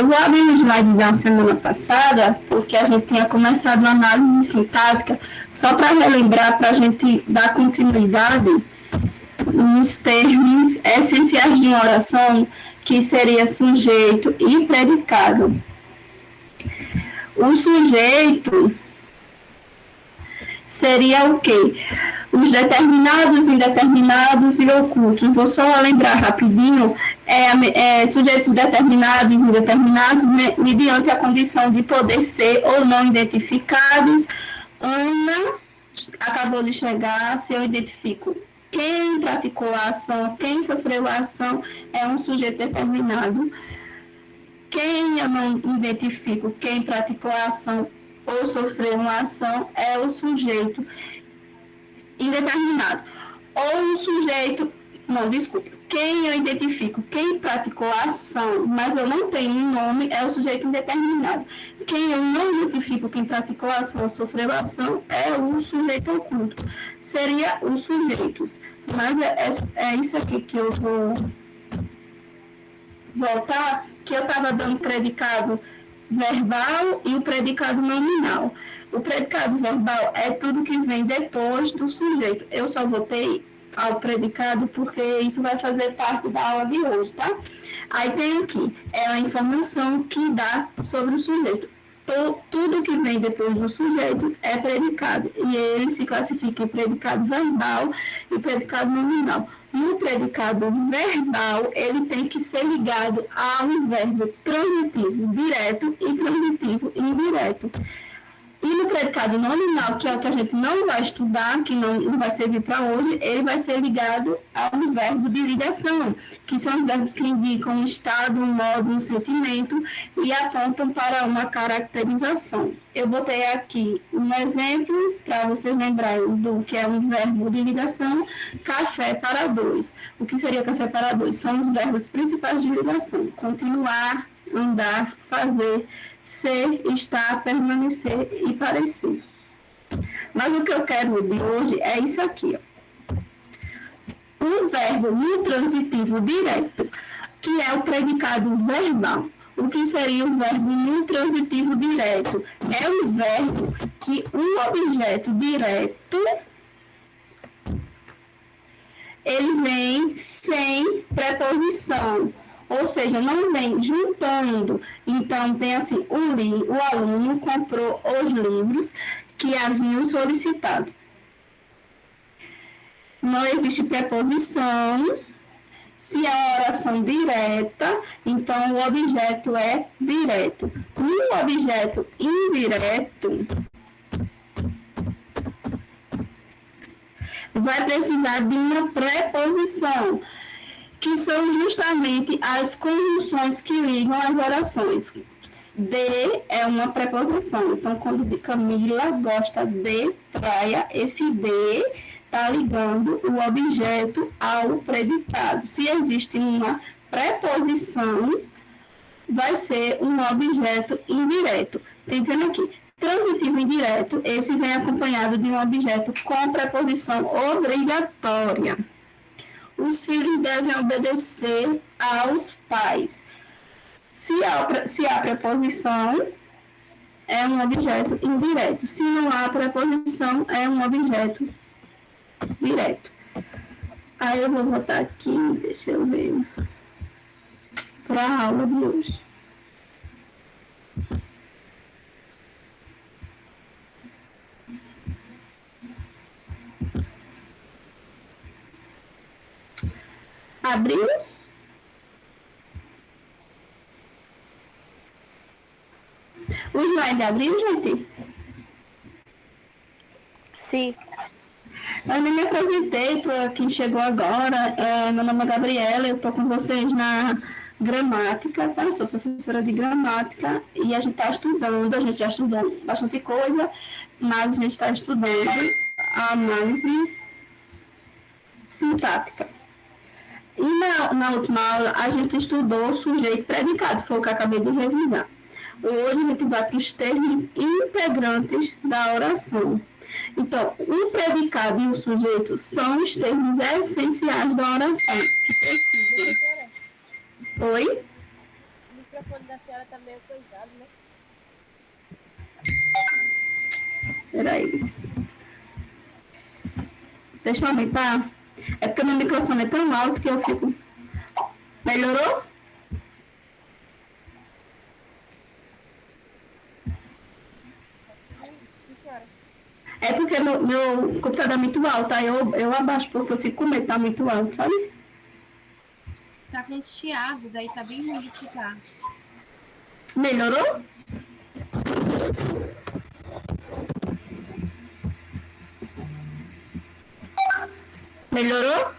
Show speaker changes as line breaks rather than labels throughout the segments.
Eu vou abrir o slide da semana passada, porque a gente tinha começado a análise sintática, só para relembrar, para a gente dar continuidade nos termos essenciais de uma oração, que seria sujeito e predicado. O sujeito seria o quê? Os determinados, indeterminados e ocultos. Vou só lembrar rapidinho, sujeitos determinados e indeterminados, mediante a condição de poder ser ou não identificados. Ana acabou de chegar, se eu identifico quem praticou a ação, quem sofreu a ação, é um sujeito determinado. Quem eu não identifico, quem praticou a ação ou sofreu uma ação, é o sujeito indeterminado. Ou o sujeito, não, desculpa, quem eu identifico, quem praticou a ação, mas eu não tenho um nome, é o sujeito indeterminado. Quem eu não identifico, quem praticou a ação ou sofreu a ação, é o sujeito oculto. Seria os sujeitos. Mas é isso aqui que eu vou voltar, que eu estava dando predicado verbal e o predicado nominal. O predicado verbal é tudo que vem depois do sujeito. Eu só voltei ao predicado porque isso vai fazer parte da aula de hoje, tá? Aí tem aqui, é a informação que dá sobre o sujeito. Tudo que vem depois do sujeito é predicado, e ele se classifica em predicado verbal e predicado nominal. No predicado verbal, ele tem que ser ligado a um verbo transitivo direto e transitivo indireto. E no predicado nominal, que é o que a gente não vai estudar, que não vai servir para hoje, ele vai ser ligado ao verbo de ligação, que são os verbos que indicam um estado, um modo, um sentimento e apontam para uma caracterização. Eu botei aqui um exemplo para vocês lembrarem do que é um verbo de ligação, café para dois. O que seria café para dois? São os verbos principais de ligação: continuar, andar, fazer, ser, estar, permanecer e parecer. Mas o que eu quero de hoje é isso aqui, ó. O verbo no transitivo direto, que é o predicado verbal. O que seria o verbo no transitivo direto? É o verbo que o objeto direto ele vem sem preposição. Ou seja, não vem juntando. Então, tem assim, o aluno comprou os livros que haviam solicitado. Não existe preposição. Se é uma oração direta, então o objeto é direto. No objeto indireto, vai precisar de uma preposição, que são justamente as conjunções que ligam as orações. De é uma preposição. Então, quando de Camila gosta de praia, esse de está ligando o objeto ao predicado. Se existe uma preposição, vai ser um objeto indireto. Tem dizendo aqui, transitivo indireto, esse vem acompanhado de um objeto com preposição obrigatória. Os filhos devem obedecer aos pais. Se há preposição, é um objeto indireto. Se não há preposição, é um objeto direto. Aí eu vou voltar aqui, deixa eu ver, para a aula de hoje. Abriu? O slide abriu, gente?
Sim.
Eu nem me apresentei para quem chegou agora. Meu nome é Gabriela, eu estou com vocês na gramática, tá? Sou professora de gramática e a gente está estudando, a gente já estudou bastante coisa, mas a gente está estudando a análise sintática. E na última aula, a gente estudou sujeito predicado, foi o que eu acabei de revisar. Hoje a gente vai para os termos integrantes da oração. Então, o predicado e o sujeito são os termos essenciais da oração. Que precisam. Oi?
microfone da senhora tá meio coisado, né?
Peraí. Deixa eu aumentar. É porque meu microfone é tão alto que eu fico... Melhorou?
Sim, senhora.
É porque meu computador é muito alto, aí eu abaixo porque eu fico com medo, tá muito alto, sabe?
Tá com esse chiado, daí tá bem ruim de escutar.
Melhorou? Melhorou?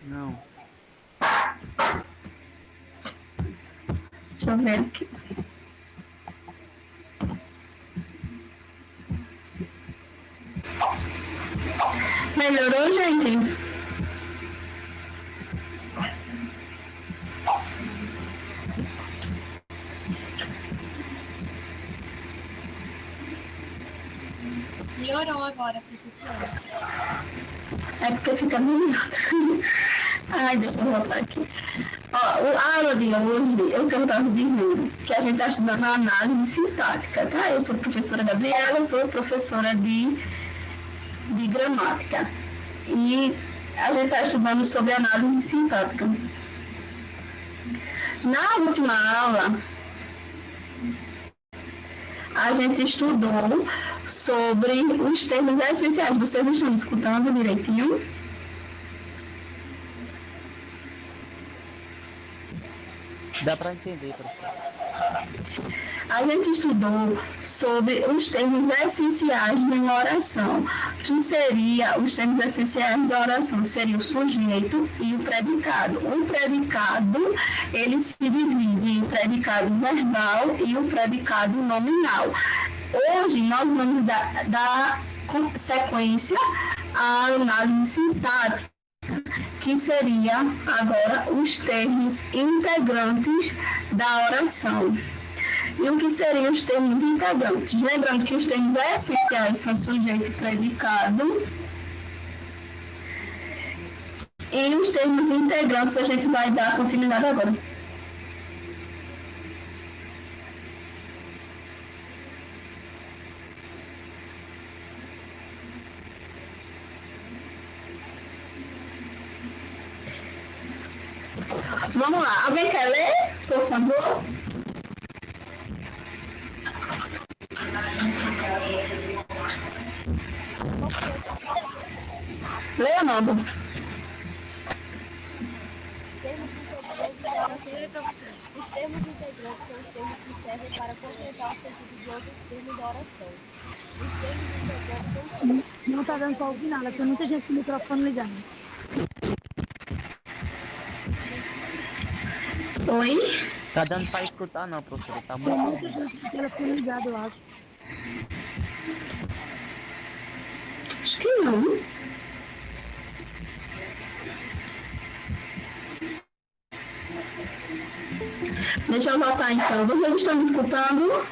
Não.
Deixa eu ver aqui. Melhorou, gente?
Piorou agora, professora.
É porque fica meio alto. Ai, deixa eu voltar aqui. Ó, a aula de hoje, eu estava dizendo que a gente está estudando a análise sintática, tá? Eu sou a professora Gabriela, sou professora de gramática. E a gente está estudando sobre análise sintática. Na última aula, a gente estudou sobre os termos essenciais. Vocês estão escutando direitinho?
Dá para entender, professor.
A gente estudou sobre os termos essenciais de uma oração, que seria os termos essenciais da oração, seria o sujeito e o predicado. O predicado, ele se divide em predicado verbal e o predicado nominal. Hoje, nós vamos dar sequência à análise sintática, que seria agora os termos integrantes da oração. E o que seriam os termos integrantes? Lembrando que os termos essenciais são sujeito e predicado. E os termos integrantes a gente vai dar continuidade agora. Vamos lá. Alguém quer ler, por favor? Leia, Nando.
Os termos integrantes são os termos que servem para completar o sentido de outros termos da oração. Os termos integrantes são...
Não tá dando para ouvir nada, tem muita gente com o microfone ligado.
Oi?
Tá dando para escutar não, professor. Tá
Tem
muito
muita gente com o telefone ligado, eu acho.
Acho que não. Deixa eu voltar então. Vocês estão me escutando?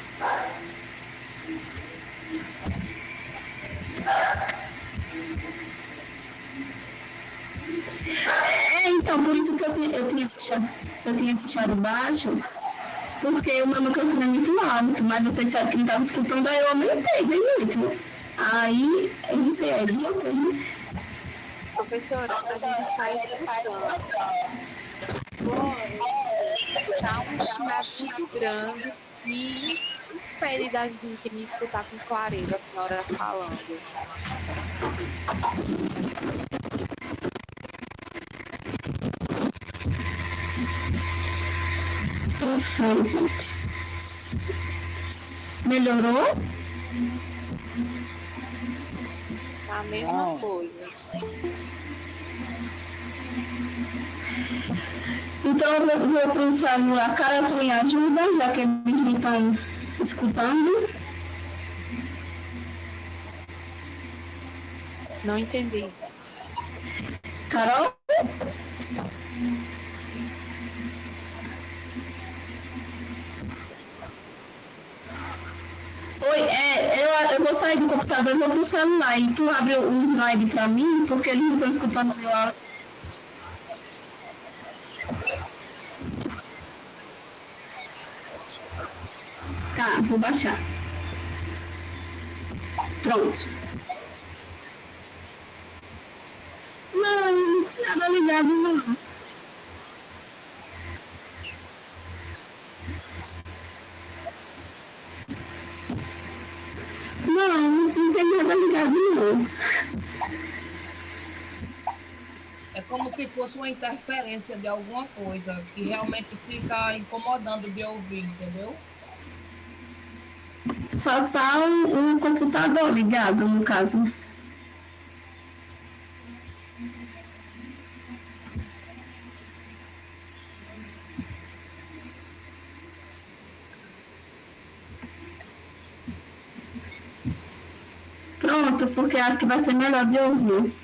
Então, por isso que eu tinha deixado baixo, porque o meu microfone é muito alto, mas vocês sabem que não estavam escutando, aí eu aumentei bem muito. Aí, eu não sei, aí duas vezes, né?
Professora, a gente faz tá um chiado muito grande que impede da gente me escutar com clareza a senhora falando.
Nossa, gente. Melhorou?
A mesma coisa.
Então eu vou pronunciar a cara em ajuda, já que eles não estão escutando.
Não entendi.
Carol? Oi, eu vou sair do computador e vou pro celular. E tu abre o slide para mim, porque eles não estão escutando meu áudio. Tá, vou baixar. Pronto. Não, nada ligado não. Não, não tem nada ligado não.
É como se fosse uma interferência de alguma coisa que realmente fica incomodando de ouvir, entendeu?
Só tá o computador ligado, no caso. Pronto, porque acho que vai ser melhor de ouvir.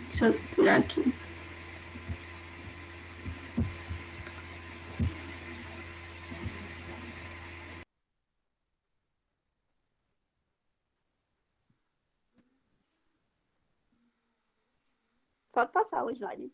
Deixa eu tirar aqui. Pode passar o slide.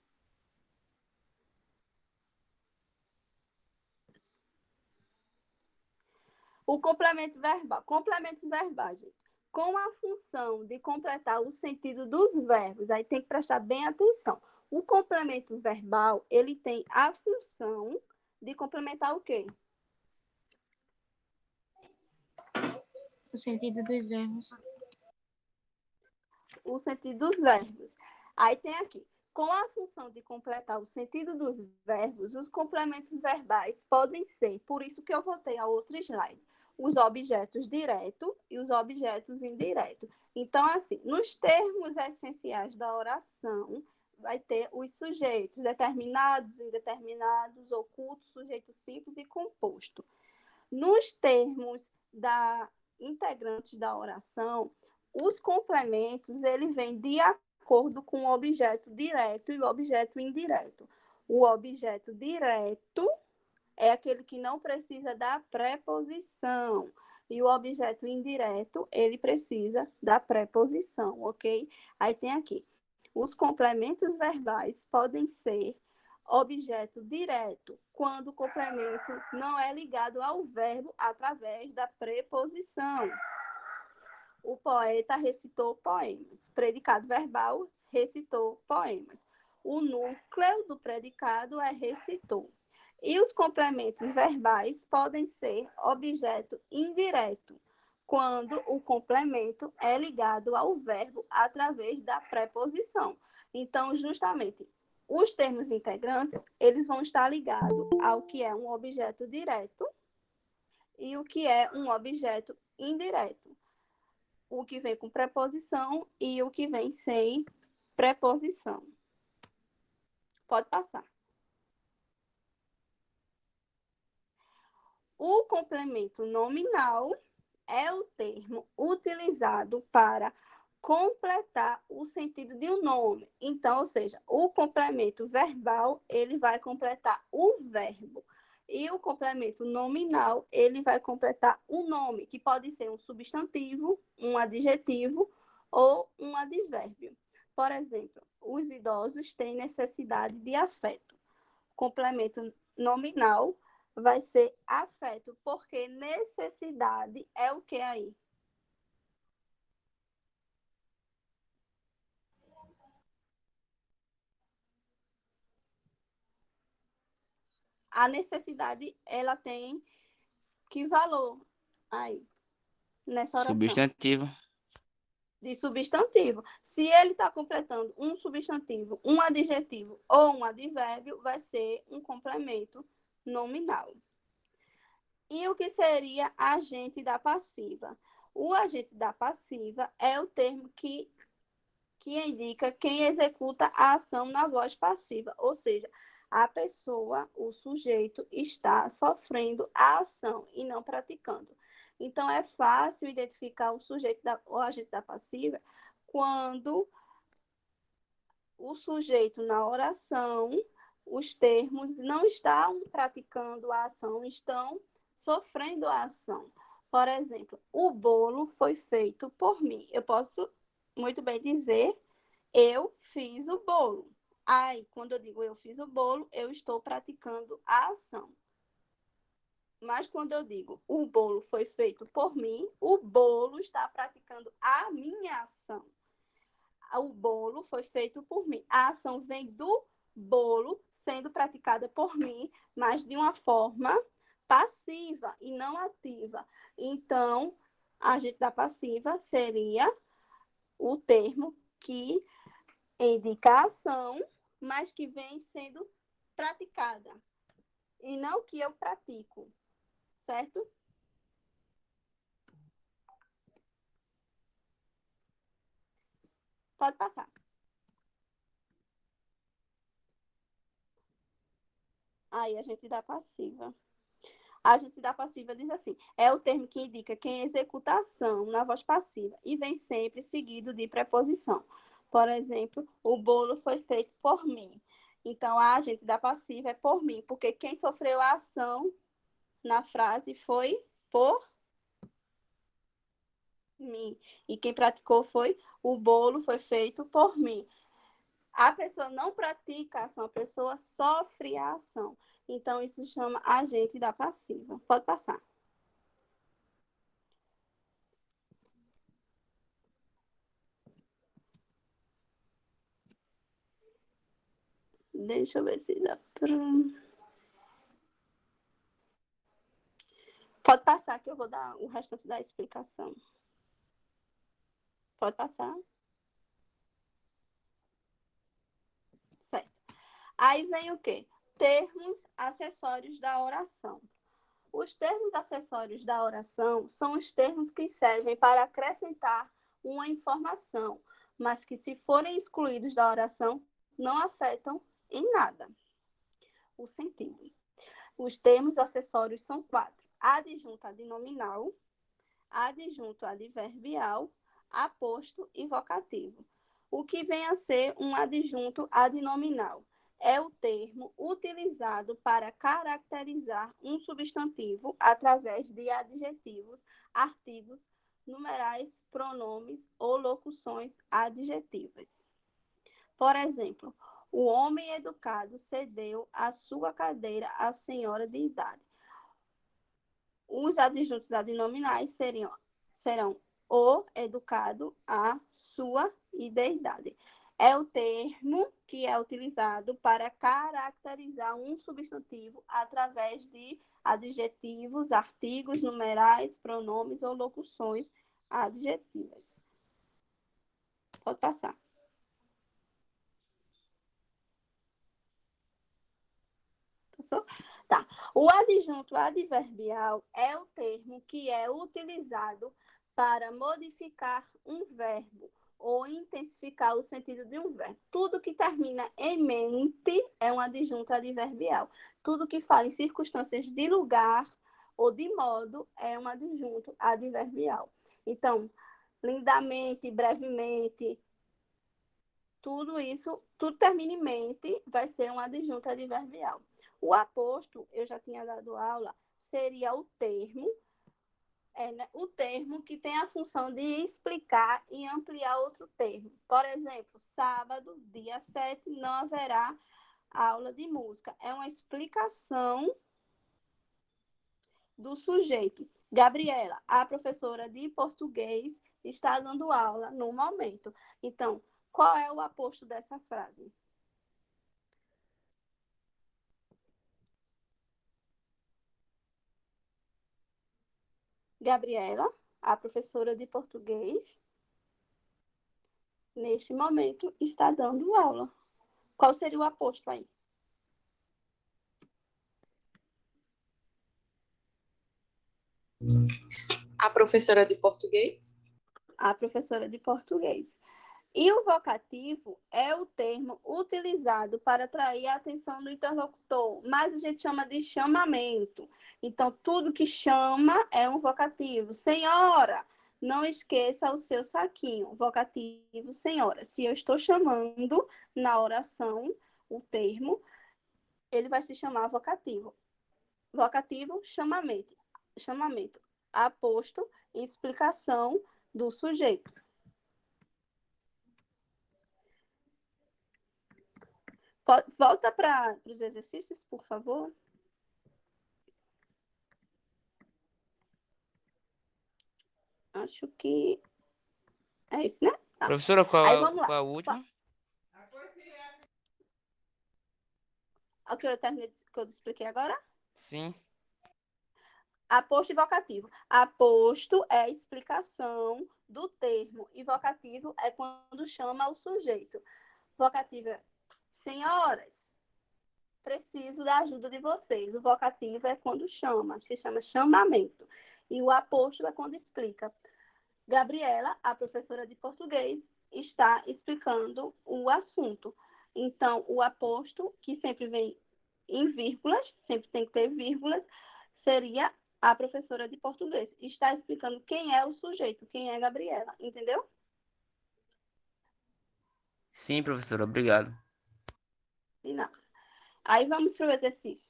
O complemento verbal. Complementos verbais, gente. Com a função de completar o sentido dos verbos, aí tem que prestar bem atenção. O complemento verbal, ele tem a função de complementar o quê?
O sentido dos verbos.
O sentido dos verbos. Aí tem aqui. Com a função de completar o sentido dos verbos, os complementos verbais podem ser, por isso que eu voltei a outro slide, os objetos direto e os objetos indireto. Então, assim, nos termos essenciais da oração, vai ter os sujeitos determinados, indeterminados, ocultos, sujeito simples e composto. Nos termos da integrantes da oração, os complementos, ele vem de acordo com o objeto direto e o objeto indireto. O objeto direto é aquele que não precisa da preposição. E o objeto indireto, ele precisa da preposição, ok? Aí tem aqui. Os complementos verbais podem ser objeto direto, quando o complemento não é ligado ao verbo através da preposição. O poeta recitou poemas. Predicado verbal, recitou poemas. O núcleo do predicado é recitou. E os complementos verbais podem ser objeto indireto, quando o complemento é ligado ao verbo através da preposição. Então, justamente, os termos integrantes, eles vão estar ligados ao que é um objeto direto e o que é um objeto indireto. O que vem com preposição e o que vem sem preposição. Pode passar. O complemento nominal é o termo utilizado para completar o sentido de um nome. Então, ou seja, o complemento verbal, ele vai completar o verbo. E o complemento nominal, ele vai completar o nome, que pode ser um substantivo, um adjetivo ou um advérbio. Por exemplo, os idosos têm necessidade de afeto. Complemento nominal vai ser afeto, porque necessidade é o que aí? A necessidade, ela tem que valor aí, nessa oração?
Substantivo.
De substantivo. Se ele está completando um substantivo, um adjetivo ou um advérbio, vai ser um complemento nominal. E o que seria agente da passiva? O agente da passiva é o termo que indica quem executa a ação na voz passiva, ou seja, a pessoa, o sujeito, está sofrendo a ação e não praticando. Então, é fácil identificar o sujeito, o agente da passiva, quando o sujeito na oração, os termos não estão praticando a ação, estão sofrendo a ação. Por exemplo, o bolo foi feito por mim. Eu posso muito bem dizer, eu fiz o bolo. Aí, quando eu digo eu fiz o bolo, eu estou praticando a ação. Mas quando eu digo o bolo foi feito por mim, o bolo está praticando a minha ação. O bolo foi feito por mim. A ação vem do bolo sendo praticada por mim, mas de uma forma passiva e não ativa. Então, agente da passiva seria o termo que indica a ação, mas que vem sendo praticada. E não que eu pratico, certo? Pode passar. Aí a gente dá passiva. A gente dá passiva diz assim: é o termo que indica quem executa a ação na voz passiva e vem sempre seguido de preposição. Por exemplo, o bolo foi feito por mim. Então, a agente da passiva é por mim, porque quem sofreu a ação na frase foi por mim. E quem praticou foi o bolo foi feito por mim. A pessoa não pratica a ação, a pessoa sofre a ação. Então, isso se chama agente da passiva. Pode passar. Deixa eu ver se dá para... Pode passar que eu vou dar o restante da explicação. Pode passar. Certo. Aí vem o quê? Termos acessórios da oração. Os termos acessórios da oração são os termos que servem para acrescentar uma informação, mas que, se forem excluídos da oração, não afetam em nada o sentido. Os termos acessórios são 4: adjunto adnominal, adjunto adverbial, aposto e vocativo. O que vem a ser um adjunto adnominal? É o termo utilizado para caracterizar um substantivo através de adjetivos, artigos, numerais, pronomes ou locuções adjetivas. Por exemplo, o homem educado cedeu a sua cadeira à senhora de idade. Os adjuntos adnominais serão o educado, a sua e de idade. É o termo que é utilizado para caracterizar um substantivo através de adjetivos, artigos, numerais, pronomes ou locuções adjetivas. Pode passar. Passou? Tá. O adjunto adverbial é o termo que é utilizado para modificar um verbo ou intensificar o sentido de um verbo. Tudo que termina em mente é um adjunto adverbial. Tudo que fala em circunstâncias de lugar ou de modo é um adjunto adverbial. Então, lindamente, brevemente, tudo isso, tudo termina em mente, vai ser um adjunto adverbial. O aposto, eu já tinha dado aula, seria o termo que tem a função de explicar e ampliar outro termo. Por exemplo, sábado, dia 7, não haverá aula de música. É uma explicação do sujeito. Gabriela, a professora de português, está dando aula no momento. Então, qual é o aposto dessa frase? Gabriela, a professora de português, neste momento, está dando aula. Qual seria o aposto aí?
A professora de português?
A professora de português. E o vocativo é o termo utilizado para atrair a atenção do interlocutor, mas a gente chama de chamamento. Então, tudo que chama é um vocativo. Senhora, não esqueça o seu saquinho. Vocativo, senhora. Se eu estou chamando na oração o termo, ele vai se chamar vocativo. Vocativo, chamamento. Chamamento. Aposto, explicação do sujeito. Volta para os exercícios, por favor.
Acho que é isso, né? Tá.
Professora,
Aí vamos
qual
lá.
a última?
O que eu terminei, que eu expliquei agora?
Sim.
Aposto e vocativo. Aposto é a explicação do termo e vocativo é quando chama o sujeito. Vocativo é: senhoras, preciso da ajuda de vocês. O vocativo é quando chama, se chama chamamento. E o aposto é quando explica. Gabriela, a professora de português, está explicando o assunto. Então, o aposto, que sempre vem em vírgulas, sempre tem que ter vírgulas, seria a professora de português. Está explicando quem é o sujeito, quem é Gabriela, entendeu?
Sim, professora, obrigado.
E não. Aí vamos para o exercício.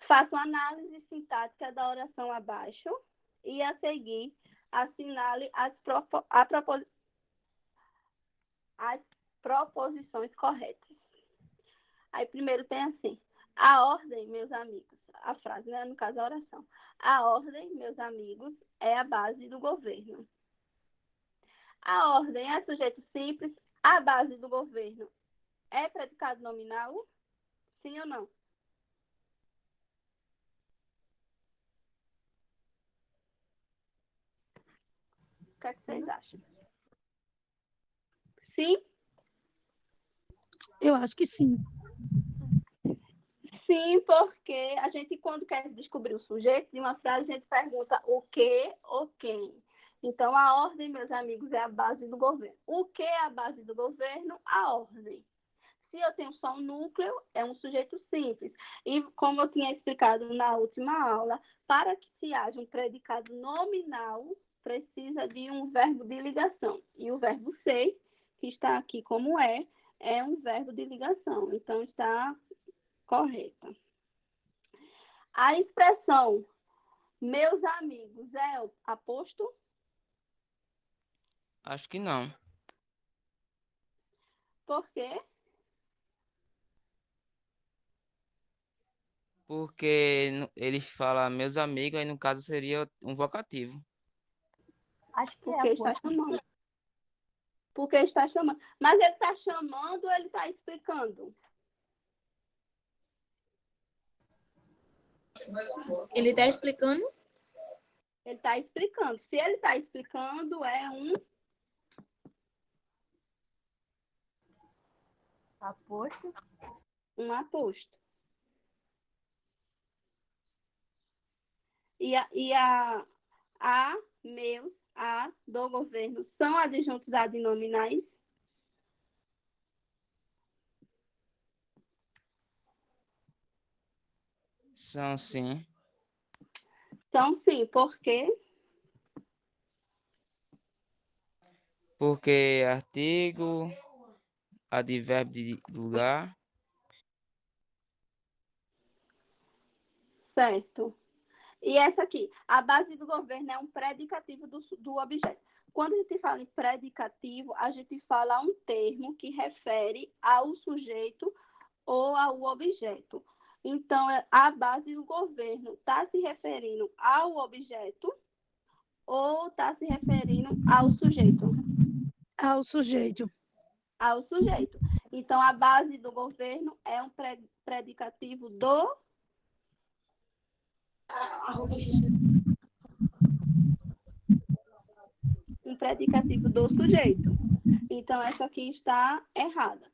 Faça uma análise sintática da oração abaixo e, a seguir, assinale as proposições corretas. Aí primeiro tem assim: a ordem, meus amigos, a frase, né? No caso a oração. A ordem, meus amigos, é a base do governo. A ordem é sujeito simples, a base do governo é predicado nominal? Sim ou não? O que é que vocês acham? Sim?
Eu acho que sim.
Sim, porque a gente, quando quer descobrir o sujeito de uma frase, a gente pergunta o que ou quem. Então, a ordem, meus amigos, é a base do governo. O que é a base do governo? A ordem. Se eu tenho só um núcleo, é um sujeito simples. E, como eu tinha explicado na última aula, para que se haja um predicado nominal, precisa de um verbo de ligação. E o verbo ser, que está aqui como é um verbo de ligação. Então, está correta. A expressão meus amigos é aposto?
Acho que não.
Por quê?
Porque ele fala meus amigos, aí no caso seria um vocativo.
Acho que
Porque
é
está
aposto.
chamando. Porque está chamando. Mas ele está chamando ou ele está explicando?
Ele está explicando?
Ele está explicando. Se ele está explicando, é
Aposto.
um aposto. E a, meus, a do governo são adjuntos adnominais?
São sim.
São sim, porque
Porque artigo, advérbio de lugar.
certo. E essa aqui, a base do governo é um predicativo do objeto. Quando a gente fala em predicativo, a gente fala um termo que refere ao sujeito ou ao objeto. Então, a base do governo está se referindo ao objeto ou está se referindo ao sujeito?
Ao sujeito.
Ao sujeito. Então, a base do governo é um predicativo do sujeito. Então, essa aqui está errada,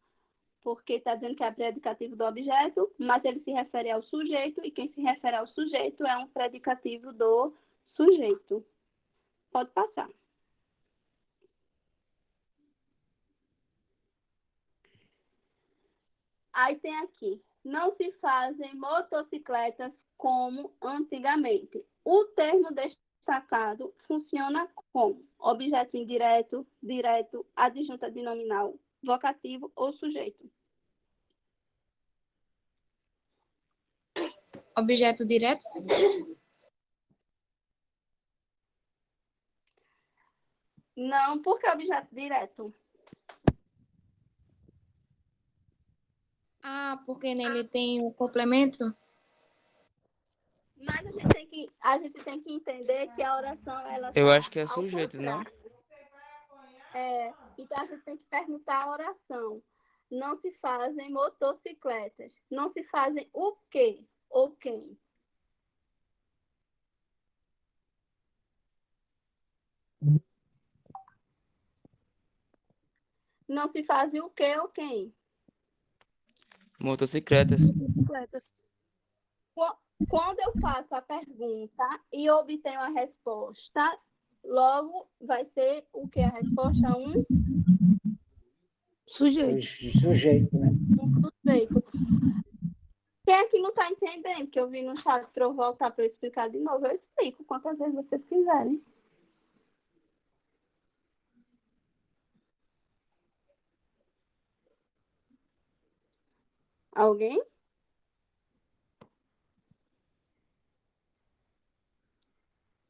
porque está dizendo que é predicativo do objeto, mas ele se refere ao sujeito, e quem se refere ao sujeito é um predicativo do sujeito. Pode passar. Aí tem aqui, não se fazem motocicletas como antigamente. O termo destacado funciona como objeto indireto, direto, adjunta adnominal, vocativo ou sujeito.
Objeto direto?
Não, porque objeto direto.
Ah, porque nele tem o complemento?
Mas a gente tem A gente tem que entender que a oração, ela
Eu
tá
acho que é
ao
sujeito, não?
contrário. Então, a gente tem que perguntar a oração. Não se fazem motocicletas. Não se fazem o quê ou quem? Não se fazem o quê ou quem?
Motocicletas.
Bicicletas.
Quando eu faço a pergunta e obtenho a resposta, logo vai ser o que? A resposta
Sujeito.
Sujeito, né?
um sujeito. Quem é que não está entendendo? Que eu vi no chat para eu voltar para eu explicar de novo. Eu explico quantas vezes vocês quiserem. Alguém?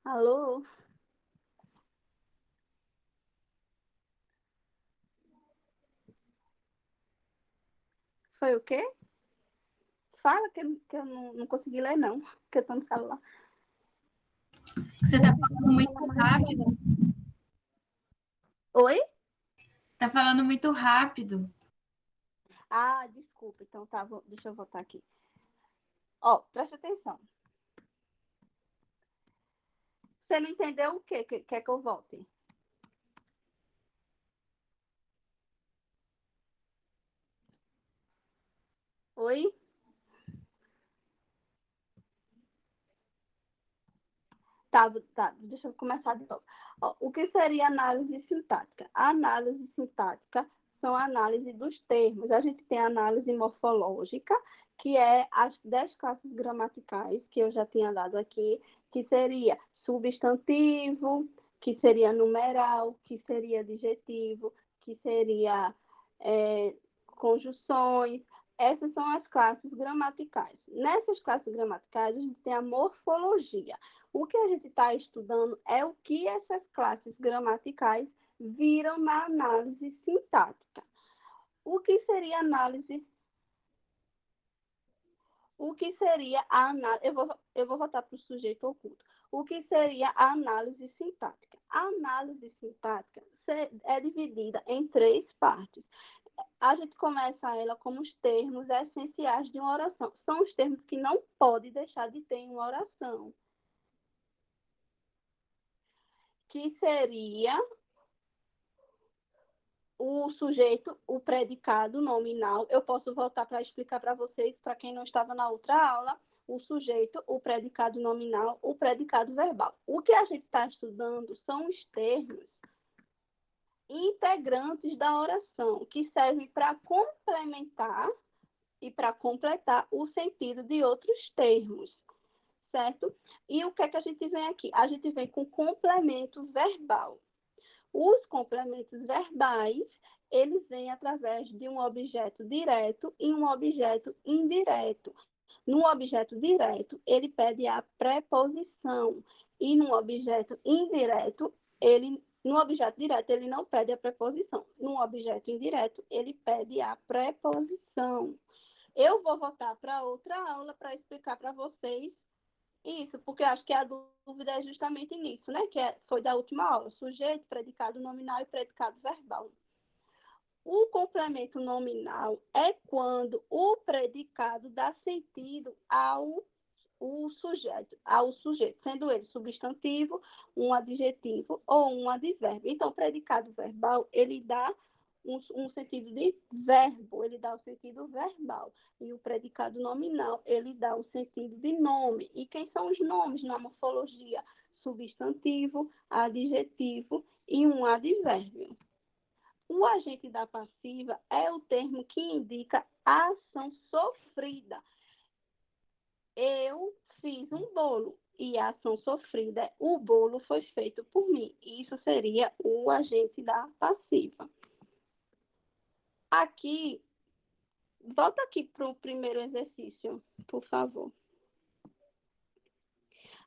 Alô? Foi o quê? Fala que eu não consegui ler, não. Porque eu tô no celular.
Você tá falando muito rápido.
Oi?
Tá falando muito rápido.
Ah, desculpa. Então tá, deixa eu voltar aqui. Ó, presta atenção. Você não entendeu o quê? Quer que eu volte? Oi? Tá, deixa eu começar de novo. Ó, o que seria análise sintática? A análise sintática são a análise dos termos. A gente tem a análise morfológica, que é as 10 classes gramaticais que eu já tinha dado aqui, que seria substantivo, que seria numeral, que seria adjetivo, que seria conjunções. Essas são as classes gramaticais. Nessas classes gramaticais, a gente tem a morfologia. O que a gente está estudando é o que essas classes gramaticais viram na análise sintática. O que seria análise? O que seria a análise? Eu vou voltar para o sujeito oculto. O que seria a análise sintática? A análise sintática é dividida em 3 partes. A gente começa ela como os termos essenciais de uma oração. São os termos que não pode deixar de ter em uma oração. Que seria o sujeito, o predicado nominal. Eu posso voltar para explicar para vocês, para quem não estava na outra aula, o sujeito, o predicado nominal, o predicado verbal. O que a gente está estudando são os termos integrantes da oração, que servem para complementar e para completar o sentido de outros termos, certo? E o que é que a gente vem aqui? A gente vem com complemento verbal. Os complementos verbais, eles vêm através de um objeto direto e um objeto indireto. No objeto direto, ele pede a preposição. E no objeto indireto, no objeto direto, ele não pede a preposição. No objeto indireto, ele pede a preposição. Eu vou voltar para outra aula para explicar para vocês isso, porque acho que a dúvida é justamente nisso, né? Foi da última aula. Sujeito, predicado nominal e predicado verbal. O complemento nominal é quando o predicado dá sentido ao sujeito, sendo ele substantivo, um adjetivo ou um advérbio. Então, o predicado verbal, ele dá um sentido de verbo, ele dá o sentido verbal. E o predicado nominal, ele dá o sentido de nome. E quem são os nomes na morfologia? Substantivo, adjetivo e um advérbio. O agente da passiva é o termo que indica a ação sofrida. Eu fiz um bolo e a ação sofrida é o bolo foi feito por mim. Isso seria o agente da passiva. Aqui, volta aqui para o primeiro exercício, por favor.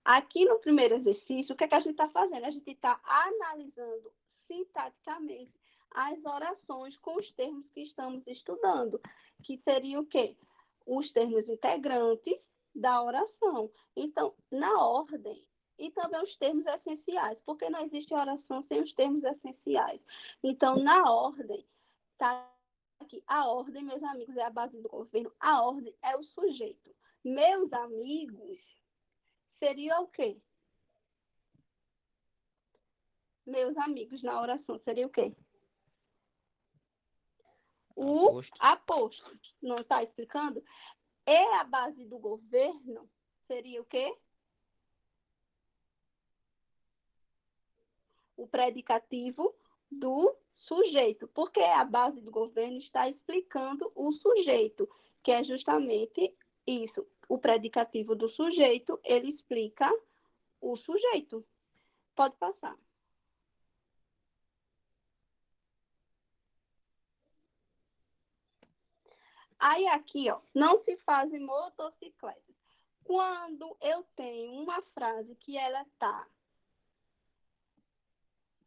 Aqui no primeiro exercício, o que é que a gente está fazendo? A gente está analisando sintaticamente as orações com os termos que estamos estudando, que seria o quê? Os termos integrantes da oração. Então, na ordem, e também os termos essenciais, porque não existe oração sem os termos essenciais. Então, na ordem, tá aqui, a ordem, meus amigos, é a base do governo, a ordem é o sujeito. Meus amigos seria o quê? Meus amigos na oração seria o quê? O
Aposto.
aposto. Não está explicando? E a base do governo seria o quê? O predicativo do sujeito, porque a base do governo está explicando o sujeito, que é justamente isso. O predicativo do sujeito, ele explica o sujeito. Pode passar. Aí aqui, ó, não se fazem motocicletas. Quando eu tenho uma frase que ela está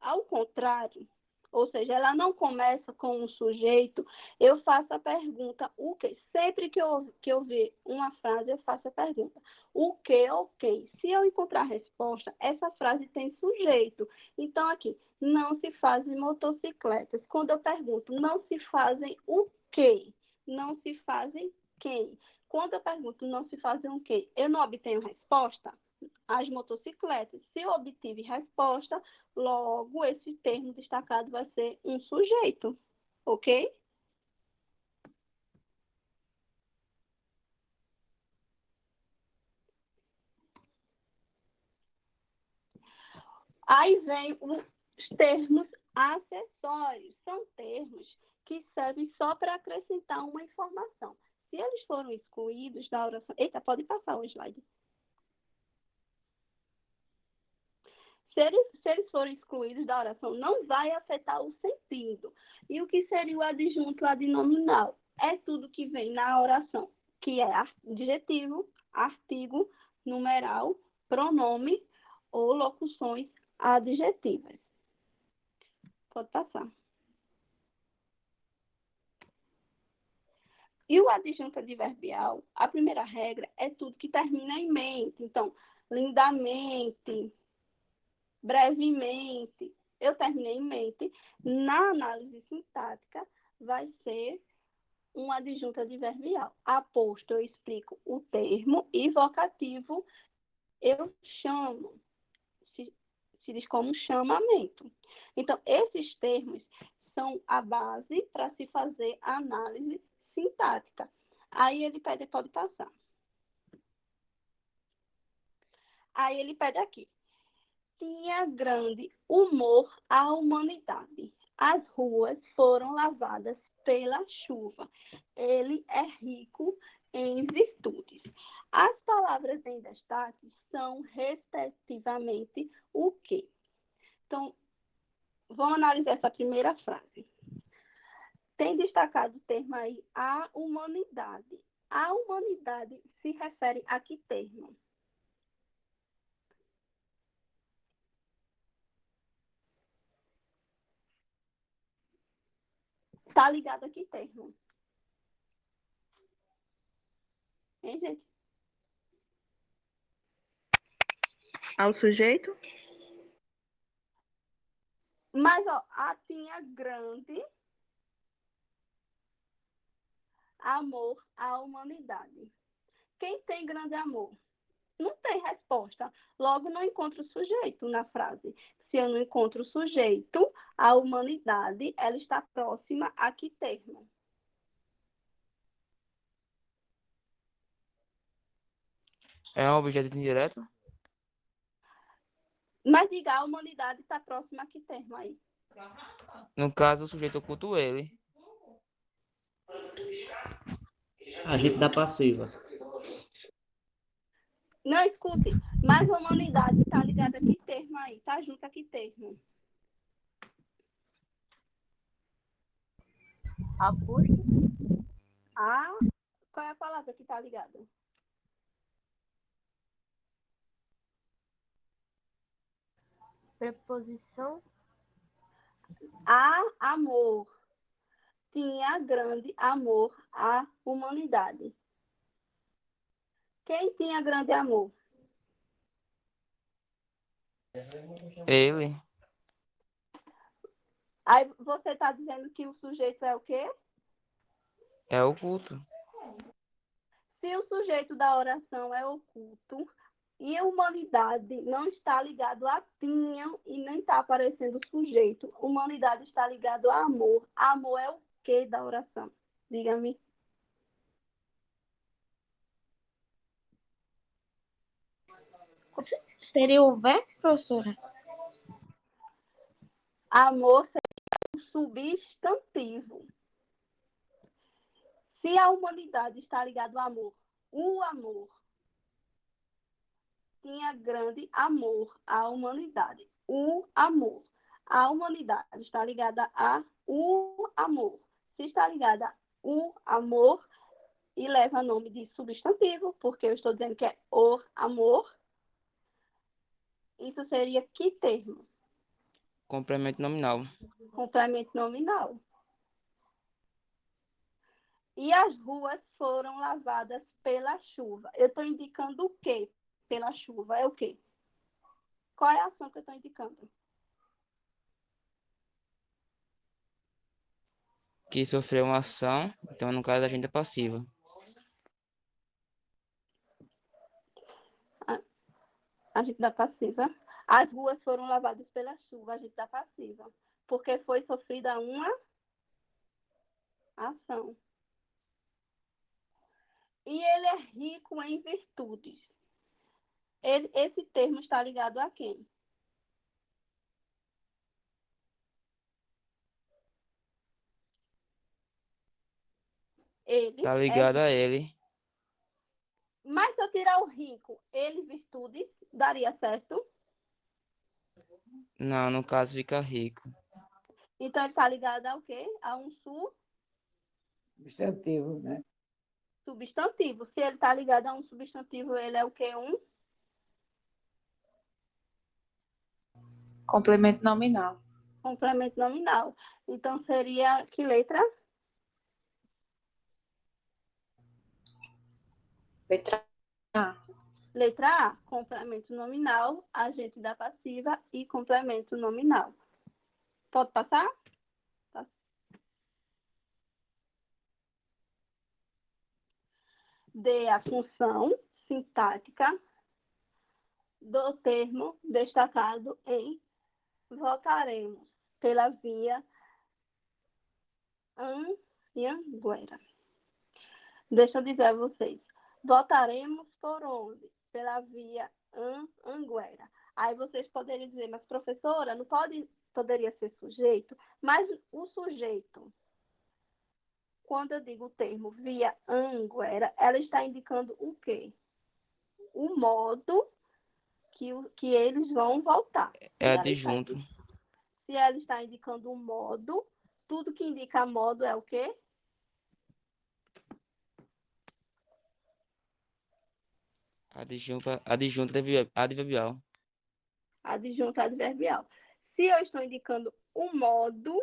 ao contrário, ou seja, ela não começa com um sujeito, eu faço a pergunta, o quê? Sempre que eu ver uma frase, eu faço a pergunta, o quê, ok? Se eu encontrar a resposta, essa frase tem sujeito. Então, aqui, não se fazem motocicletas. Quando eu pergunto, não se fazem o quê? Não se fazem quem? Quando eu pergunto, não se fazem o quê? Eu não obtenho resposta? As motocicletas. Se eu obtive resposta, logo esse termo destacado vai ser um sujeito, ok? Aí vem os termos acessórios. São termos que servem só para acrescentar uma informação. Se eles foram excluídos da oração... Eita, pode passar o slide. Se eles forem excluídos da oração, não vai afetar o sentido. E o que seria o adjunto adnominal? É tudo que vem na oração, que é adjetivo, artigo, numeral, pronome ou locuções adjetivas. Pode passar. E o adjunto adverbial, a primeira regra é tudo que termina em mente. Então, lindamente, brevemente, eu terminei em mente. Na análise sintática, vai ser um adjunto adverbial. Aposto, eu explico o termo, e vocativo, eu chamo. Se diz como chamamento. Então, esses termos são a base para se fazer a análise sintática. Aí ele pode passar. Aí ele pede aqui. Tinha grande humor a humanidade. As ruas foram lavadas pela chuva. Ele é rico em virtudes. As palavras em destaque são, respectivamente, o quê? Então, vamos analisar essa primeira frase. Tem destacado o termo aí, a humanidade. A humanidade se refere a que termo? Tá ligado a que termo? Hein, gente?
Ao sujeito?
Mas, ó, a tinha grande amor à humanidade. Quem tem grande amor? Não tem resposta. Logo, não encontro o sujeito na frase. Se eu não encontro o sujeito, a humanidade, ela está próxima a que termo?
É um objeto indireto?
Mas diga, a humanidade está próxima a que termo aí?
No caso, o sujeito oculta ele.
Agente da passiva.
Não, escute. Mas a humanidade está ligada a que termo aí? Está junto a que termo?
Aposto.
Ah, qual é a palavra que está ligada?
Preposição.
A amor. Tinha grande amor à humanidade. Quem tinha grande amor?
Ele.
Aí você está dizendo que o sujeito é o quê?
É oculto.
Se o sujeito da oração é oculto e a humanidade não está ligado a tinham e nem está aparecendo o sujeito, humanidade está ligado a amor. Amor é o quê da oração? Diga-me.
Seria o verbo, professora?
Amor seria um substantivo. Se a humanidade está ligada ao amor, o amor tinha grande amor à humanidade. O amor. A humanidade está ligada a o amor. Se está ligada a o amor e leva nome de substantivo, porque eu estou dizendo que é o amor, isso seria que termo?
Complemento nominal.
Complemento nominal. E as ruas foram lavadas pela chuva. Eu estou indicando o quê? Pela chuva. É o quê? Qual é a ação que eu estou indicando?
Que sofreu uma ação, então no caso a gente é passiva.
A gente dá passiva. As ruas foram lavadas pela chuva. A gente dá passiva. Porque foi sofrida uma ação. E ele é rico em virtudes. Esse termo está ligado a quem? Ele
Tá
é
ligado
rico.
a ele.
Mas se eu tirar o rico, ele virtudes, daria certo?
Não, no caso fica rico.
Então ele está ligado ao quê? A um
Substantivo, né?
substantivo. Se ele está ligado a um substantivo, ele é o quê? Um
Complemento nominal.
complemento nominal. Então seria que letra?
Letra A.
Letra A, complemento nominal, agente da passiva e complemento nominal. Pode passar? D, a função sintática do termo destacado em votaremos pela via Anhanguera. Deixa eu dizer a vocês. Votaremos por onde? Pela via Anhanguera. Aí vocês poderiam dizer, mas professora, não poderia ser sujeito? Mas o sujeito, quando eu digo o termo via Anhanguera, ela está indicando o quê? O modo que eles vão votar.
É adjunto.
Se ela está indicando um modo, tudo que indica modo é o quê?
Adjunto adverbial.
Adjunto adverbial. Se eu estou indicando o modo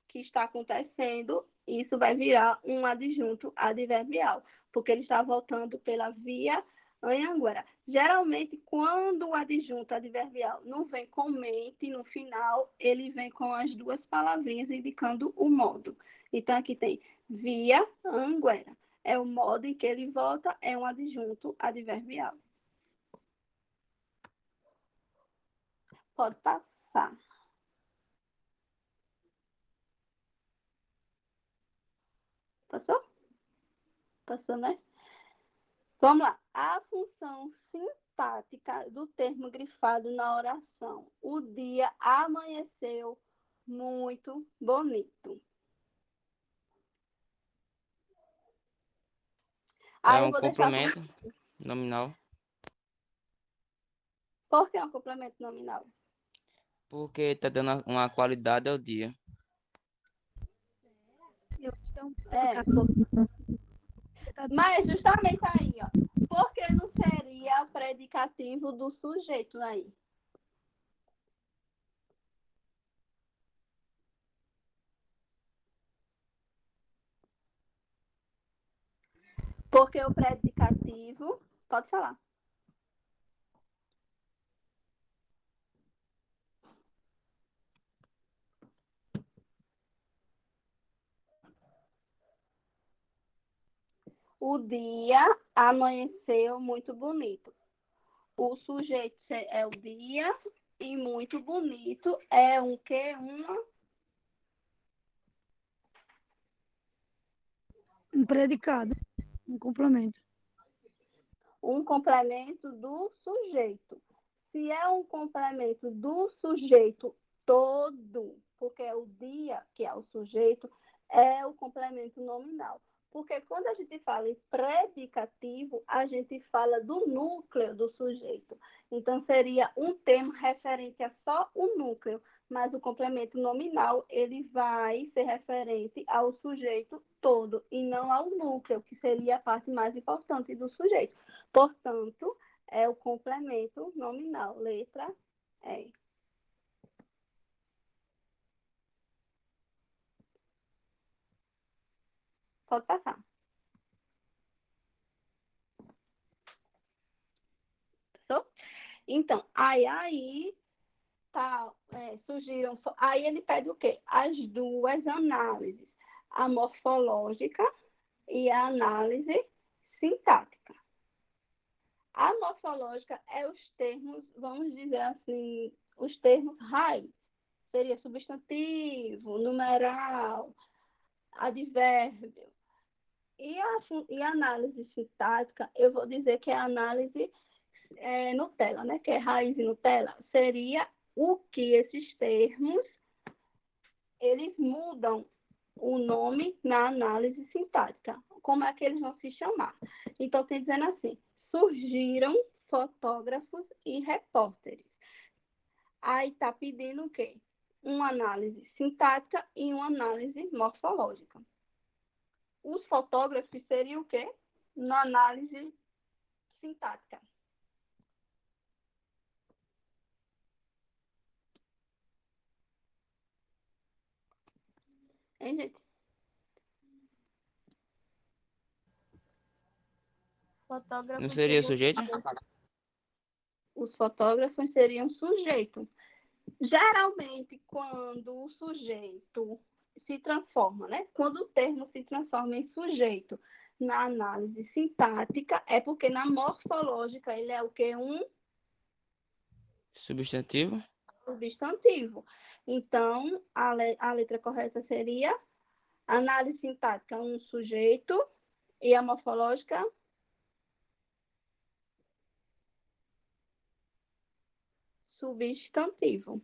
que está acontecendo, isso vai virar um adjunto adverbial, porque ele está voltando pela via Anhanguera. Geralmente, quando o adjunto adverbial não vem com mente no final, ele vem com as duas palavrinhas indicando o modo. Então, aqui tem via Anhanguera. É o modo em que ele volta, é um adjunto adverbial. Pode passar. Passou? Passou, né? Vamos lá. A função sintática do termo grifado na oração. O dia amanheceu muito bonito.
É um complemento nominal.
Por que é um complemento nominal?
Porque tá dando uma qualidade ao dia.
Eu acho que é um
Mas justamente aí, ó. Por que não seria o predicativo do sujeito aí? Porque o predicativo Pode falar. O dia amanheceu muito bonito. O sujeito é o dia e muito bonito é um quê?
Um predicado. Um complemento.
Um complemento do sujeito. Se é um complemento do sujeito todo, porque é o dia que é o sujeito, é o complemento nominal. Porque quando a gente fala em predicativo, a gente fala do núcleo do sujeito. Então, seria um termo referente a só o núcleo, mas o complemento nominal, ele vai ser referente ao sujeito todo e não ao núcleo, que seria a parte mais importante do sujeito. Portanto, é o complemento nominal, letra E. Pode passar. Passou? Então, aí tá, surgiram. Aí ele pede o quê? As duas análises, a morfológica e a análise sintática. A morfológica é os termos, vamos dizer assim, os termos raiz. Seria substantivo, numeral, advérbio. E a análise sintática, eu vou dizer que é a análise Nutella, né? Que é raiz e Nutella. Seria o que esses termos, eles mudam o nome na análise sintática. Como é que eles vão se chamar? Então, tem dizendo assim, surgiram fotógrafos e repórteres. Aí está pedindo o quê? Uma análise sintática e uma análise morfológica. Os fotógrafos seriam o quê? Na análise sintática. Hein, gente?
Fotógrafo
Não seria
seria
sujeito?
Os fotógrafos seriam sujeito. Geralmente, quando o sujeito se transforma, né? Quando o termo se transforma em sujeito na análise sintática, é porque na morfológica ele é o quê? Um
Substantivo?
substantivo. Então, a letra correta seria análise sintática, um sujeito, e a morfológica, substantivo.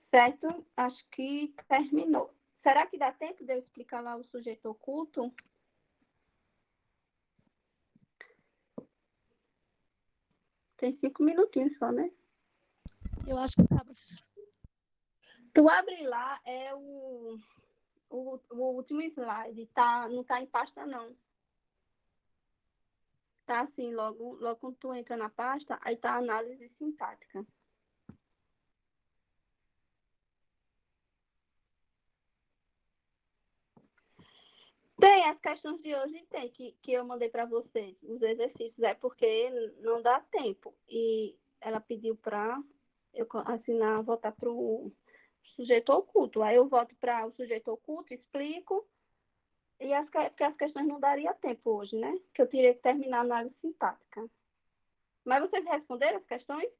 Certo? Acho que terminou. Será que dá tempo de eu explicar lá o sujeito oculto? Tem 5 minutinhos só, né?
Eu acho que dá, professor.
Tu abre lá, é o último slide. Tá, não tá em pasta, não. Tá assim, logo quando tu entra na pasta, aí tá a análise sintática. Tem as questões de hoje, tem, que eu mandei para vocês, os exercícios, é porque não dá tempo. E ela pediu para eu assinar, voltar para o sujeito oculto. Aí eu volto para o sujeito oculto, explico, e porque as questões não daria tempo hoje, né? Que eu teria que terminar a análise sintática. Mas vocês responderam as questões?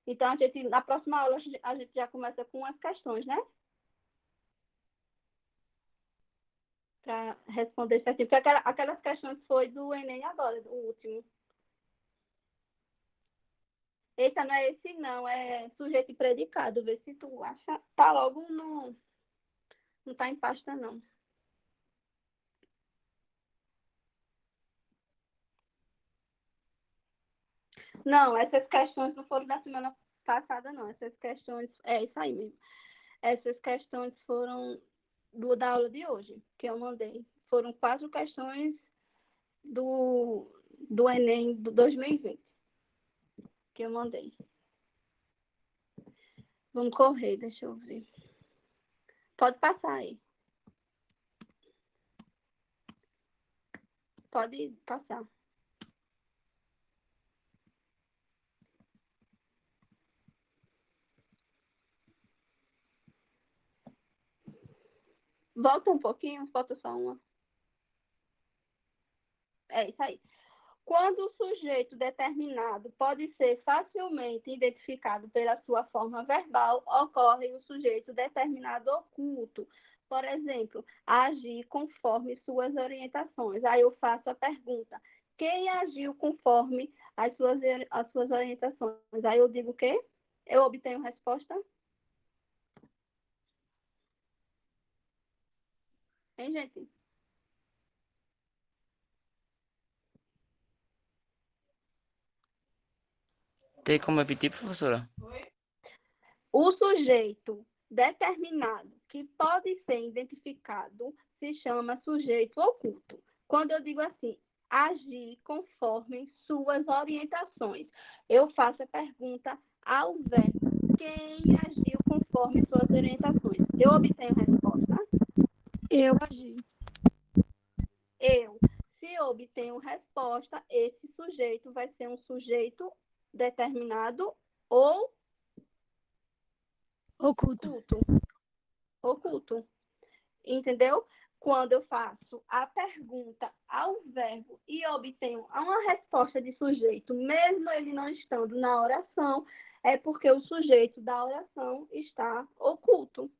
Então, na próxima aula, a gente já começa com as questões, né? Para responder certinho. Porque aquelas questões foi do Enem agora, o último. Eita, não é esse não, é sujeito e predicado. Vê se tu acha. Tá logo no. Não tá em pasta, não. Não, essas questões não foram da semana passada, não. Essas questões. É isso aí mesmo. Essas questões foram da aula de hoje, que eu mandei. Foram 4 questões do Enem do 2020, que eu mandei. Vamos correr, deixa eu ver. Pode passar aí. Pode passar. Volta um pouquinho, falta só uma. É isso aí. Quando o sujeito determinado pode ser facilmente identificado pela sua forma verbal, ocorre o sujeito determinado oculto. Por exemplo, agir conforme suas orientações. Aí eu faço a pergunta: quem agiu conforme as suas orientações? Aí eu digo o quê? Eu obtenho resposta? Hein, gente?
Tem como repetir, professora?
O sujeito determinado que pode ser identificado se chama sujeito oculto. Quando eu digo assim, agir conforme suas orientações, eu faço a pergunta ao verbo: quem agiu conforme suas orientações? Eu obtenho resposta?
Eu agi.
Eu. Se obtenho resposta, esse sujeito vai ser um sujeito determinado ou
Oculto.
oculto. Entendeu? Quando eu faço a pergunta ao verbo e obtenho uma resposta de sujeito, mesmo ele não estando na oração, é porque o sujeito da oração está oculto.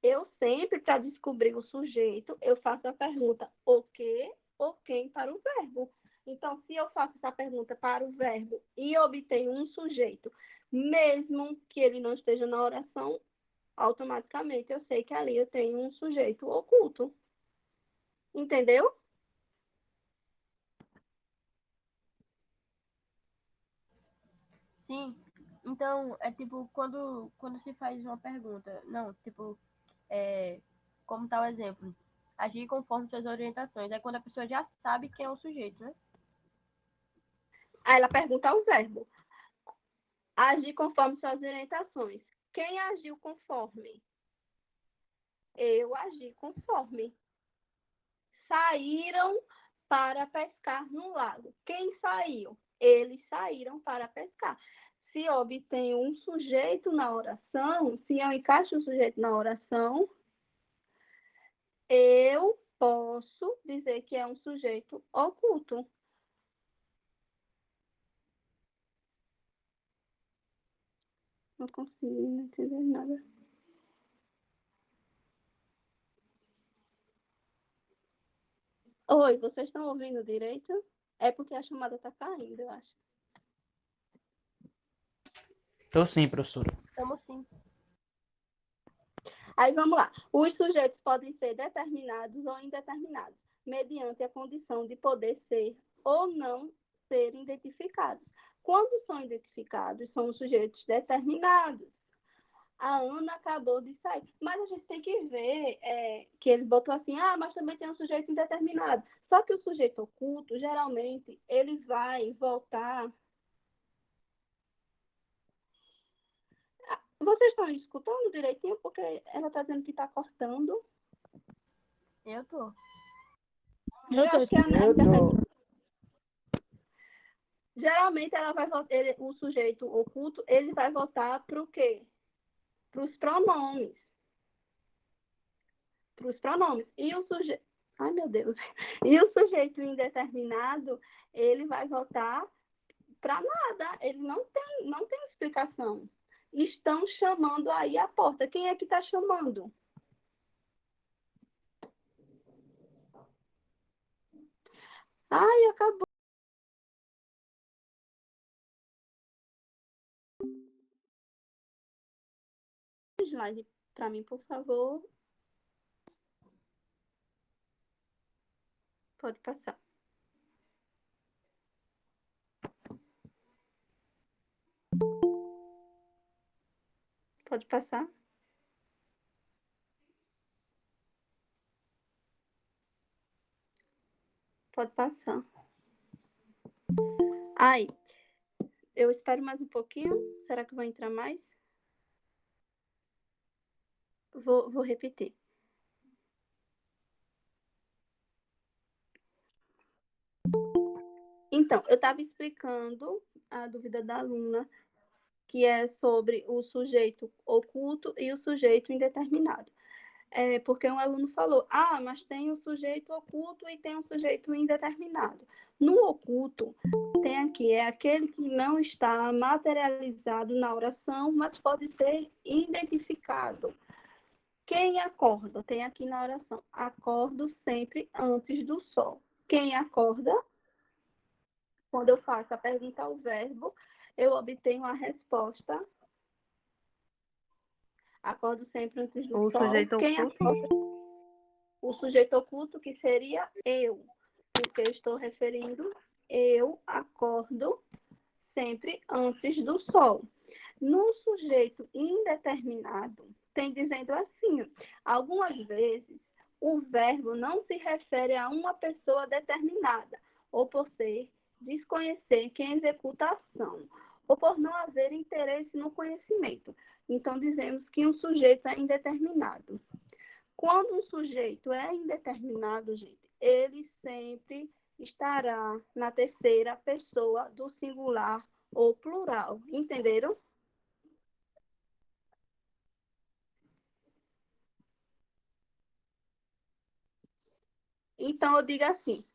Eu sempre, para descobrir o sujeito, eu faço a pergunta o que ou quem para o verbo. Então, se eu faço essa pergunta para o verbo e obtenho um sujeito, mesmo que ele não esteja na oração, automaticamente eu sei que ali eu tenho um sujeito oculto. Entendeu?
Sim. Então, é tipo, quando se faz uma pergunta, não, tipo, como tá o exemplo, agir conforme suas orientações, é quando a pessoa já sabe quem é o sujeito, né?
Aí ela pergunta ao verbo: agir conforme suas orientações. Quem agiu conforme? Eu agi conforme. Saíram para pescar no lago. Quem saiu? Eles saíram para pescar. Se eu obtenho um sujeito na oração, se eu encaixo o sujeito na oração, eu posso dizer que é um sujeito oculto. Não consigo entender nada. Oi, vocês estão ouvindo direito? É porque a chamada está caindo, eu acho.
Tô sim, professora.
Estamos sim.
Aí vamos lá. Os sujeitos podem ser determinados ou indeterminados, mediante a condição de poder ser ou não ser identificados. Quando são identificados, são os sujeitos determinados. A Ana acabou de sair. Mas a gente tem que ver que ele botou assim, mas também tem um sujeito indeterminado. Só que o sujeito oculto, geralmente, ele vai voltar. Vocês estão escutando direitinho? Porque ela está dizendo que está cortando.
Eu tô.
Eu tô.
acho que a Ana geralmente ela vai voltar, o sujeito oculto, ele vai voltar para o quê? Para os pronomes. Para os pronomes. E o sujeito. Ai, meu Deus. E o sujeito indeterminado, ele vai voltar para nada. Ele não tem explicação. Estão chamando aí a porta. Quem é que está chamando? Ai, acabou. Slide para mim, por favor. Pode passar. Pode passar. Pode passar. Ai, eu espero mais um pouquinho. Será que vai entrar mais? Vou repetir. Então, eu estava explicando a dúvida da aluna, que é sobre o sujeito oculto e o sujeito indeterminado. Porque um aluno falou, mas tem o sujeito oculto e tem o sujeito indeterminado. No oculto, tem aqui, é aquele que não está materializado na oração, mas pode ser identificado. Quem acorda? Tem aqui na oração, acordo sempre antes do sol. Quem acorda? Quando eu faço a pergunta ao verbo, eu obtenho a resposta. Acordo sempre antes do
O
sol.
sujeito
Quem
oculto.
acorda? O sujeito oculto, que seria eu, porque eu estou referindo, eu acordo sempre antes do sol. No sujeito indeterminado, tem dizendo assim, algumas vezes o verbo não se refere a uma pessoa determinada, ou por desconhecer quem executa a ação, ou por não haver interesse no conhecimento. Então, dizemos que um sujeito é indeterminado. Quando um sujeito é indeterminado, gente, ele sempre estará na terceira pessoa do singular ou plural. Entenderam? Então, eu digo assim,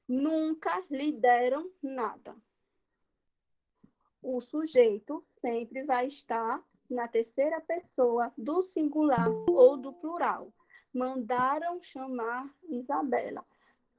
nunca lhe deram nada. O sujeito sempre vai estar na terceira pessoa do singular ou do plural. Mandaram chamar Isabela.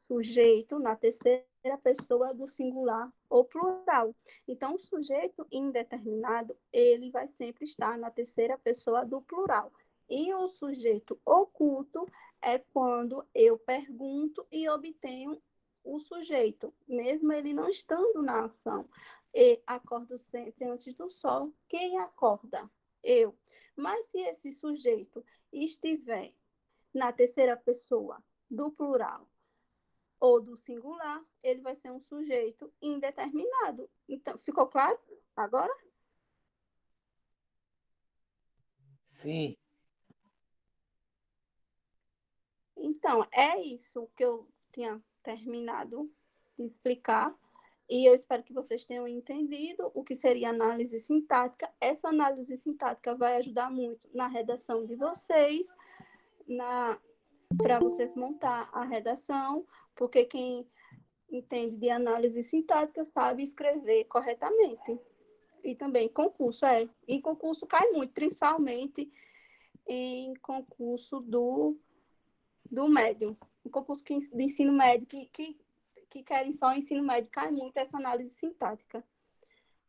Sujeito na terceira pessoa do singular ou plural. Então, o sujeito indeterminado, ele vai sempre estar na terceira pessoa do plural. E o sujeito oculto é quando eu pergunto e obtenho o sujeito, mesmo ele não estando na ação. E acordo sempre antes do sol. Quem acorda? Eu. Mas se esse sujeito estiver na terceira pessoa do plural ou do singular, ele vai ser um sujeito indeterminado. Então, ficou claro agora?
Sim.
Então, é isso que eu tinha terminado de explicar. E eu espero que vocês tenham entendido o que seria análise sintática. Essa análise sintática vai ajudar muito na redação de vocês, para vocês montar a redação, porque quem entende de análise sintática sabe escrever corretamente. E também concurso, E concurso cai muito, principalmente em concurso do médio. Em concurso de ensino médio, que querem só ensino médio, cai muito essa análise sintática.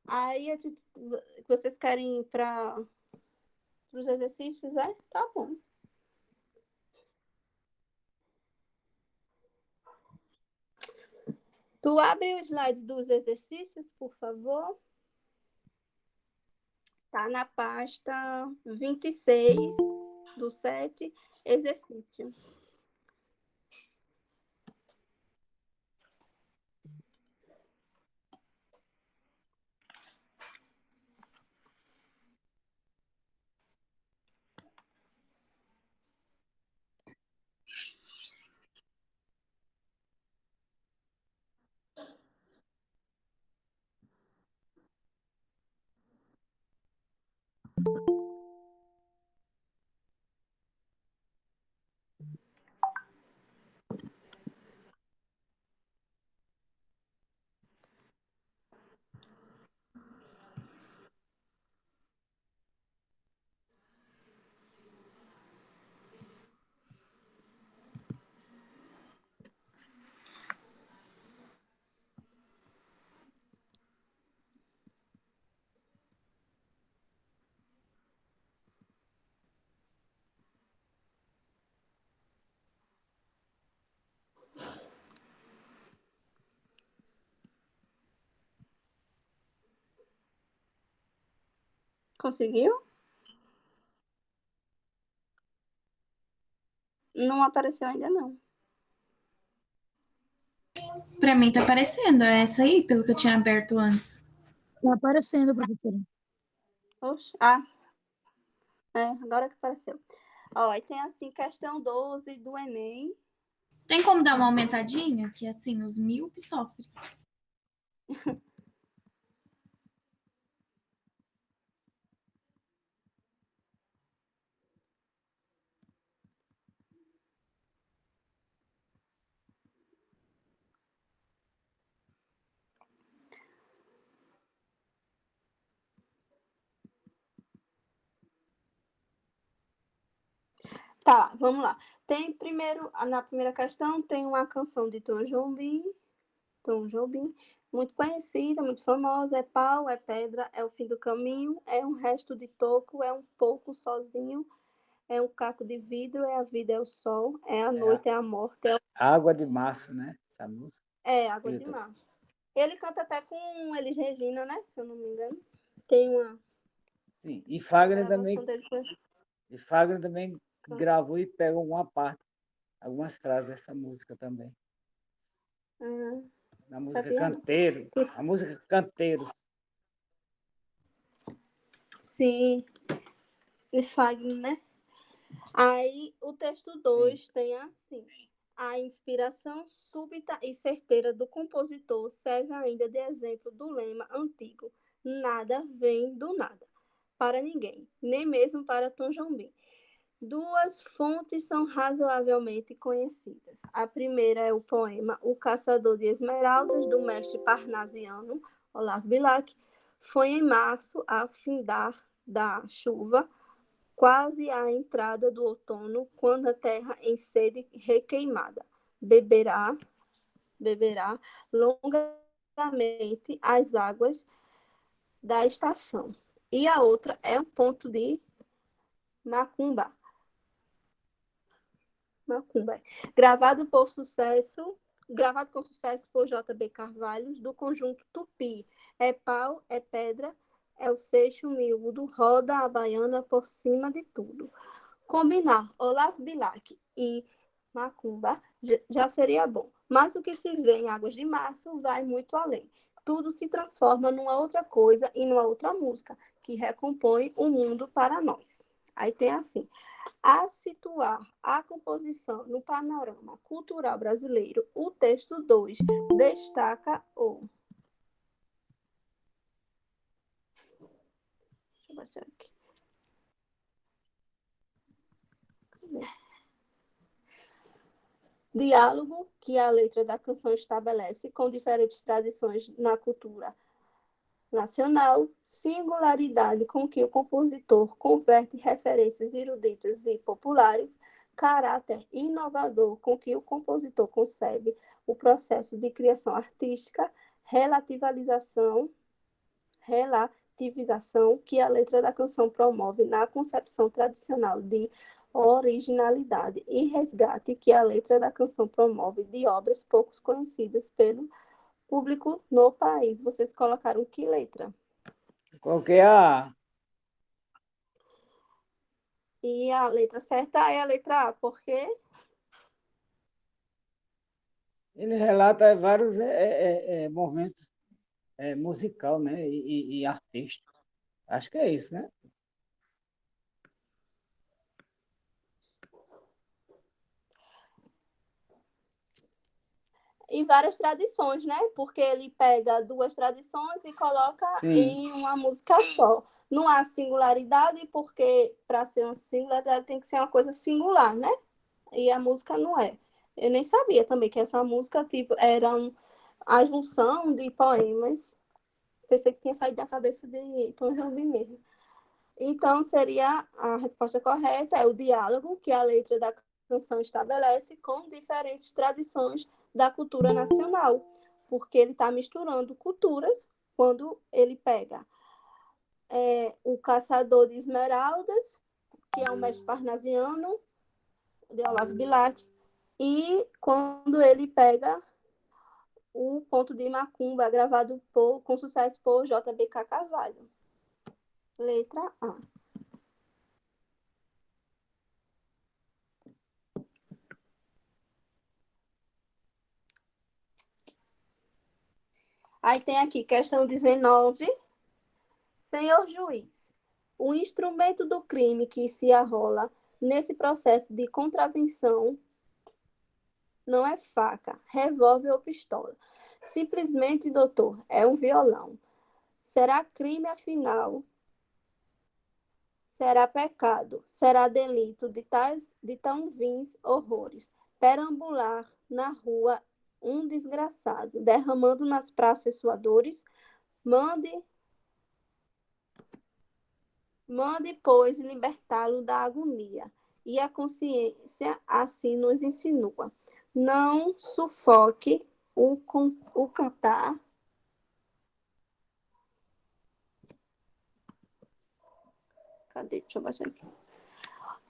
Aí, vocês querem ir para os exercícios, Tá bom. Tu abre o slide dos exercícios, por favor. Tá na pasta 26 do 7, exercício. Conseguiu? Não apareceu ainda, não.
Pra mim tá aparecendo, é essa aí, pelo que eu tinha aberto antes.
Tá aparecendo, professora.
Oxe, agora que apareceu. Aí tem assim, questão 12 do Enem.
Tem como dar uma aumentadinha? Que assim, os míopes sofrem.
Tá, vamos lá. Tem primeiro, na primeira questão, tem uma canção de Tom Jobim, muito conhecida, muito famosa, é pau, é pedra, é o fim do caminho, é um resto de toco, é um pouco sozinho, é um caco de vidro, é a vida, é o sol, é a noite, é a morte,
Água de Março, né? Essa música.
Água de Março. Ele canta até com Elis Regina, né? Se eu não me engano. Tem uma
Sim, e
gravação dele com
Fagner também gravou e pegou alguma parte, algumas frases dessa música também. Na música
sabia?
Canteiro. A música Canteiro.
Sim, de Fagner, né? Aí o texto 2 tem assim: a inspiração súbita e certeira do compositor serve ainda de exemplo do lema antigo: nada vem do nada, para ninguém, nem mesmo para Tom Jobim. Duas fontes são razoavelmente conhecidas. A primeira é o poema O Caçador de Esmeraldas, do mestre parnasiano Olavo Bilac. Foi em março, a findar da chuva, quase à entrada do outono, quando a terra em sede requeimada beberá longamente as águas da estação. E a outra é o ponto de Macumba, gravado com sucesso por J.B. Carvalho, do conjunto Tupi. É pau, é pedra, é o seixo miúdo, roda a baiana por cima de tudo. Combinar Olavo Bilac e Macumba já seria bom, mas o que se vê em Águas de Março vai muito além. Tudo se transforma numa outra coisa e numa outra música, que recompõe o mundo para nós. Aí tem assim: a situar a composição no panorama cultural brasileiro, o texto 2 destaca o... Deixa eu baixar aqui. Diálogo que a letra da canção estabelece com diferentes tradições na cultura nacional, singularidade com que o compositor converte referências eruditas e populares, caráter inovador com que o compositor concebe o processo de criação artística, relativização que a letra da canção promove na concepção tradicional de originalidade e resgate que a letra da canção promove de obras pouco conhecidas pelo público no país. Vocês colocaram que letra?
Coloquei a...
E a letra certa é a letra A, porque
Ele relata vários momentos musical, né? E artístico. Acho que é isso, né?
e várias tradições, né? Porque ele pega duas tradições e coloca em uma música só. Não há singularidade, porque para ser uma singularidade tem que ser uma coisa singular, né? E a música não é. Eu nem sabia também que essa música tipo, era a junção de poemas. Pensei que tinha saído da cabeça de Tom Jobim mesmo. Então, seria a resposta correta, é o diálogo que a letra da canção estabelece com diferentes tradições da cultura nacional, porque ele está misturando culturas quando ele pega o Caçador de Esmeraldas, que é o mestre parnasiano, de Olavo Bilac, e quando ele pega o ponto de Macumba, gravado com sucesso por J.B.K. Carvalho. Letra A. Aí tem aqui, questão 19. Senhor juiz, o instrumento do crime que se arrola nesse processo de contravenção não é faca, revólver ou pistola. Simplesmente, doutor, é um violão. Será crime, afinal? Será pecado? Será delito de tão vins horrores? Perambular na rua um desgraçado, derramando nas praças sua dores? Mande, pois, libertá-lo da agonia. E a consciência assim nos insinua. Não sufoque o cantar. Cadê? Deixa eu baixar aqui.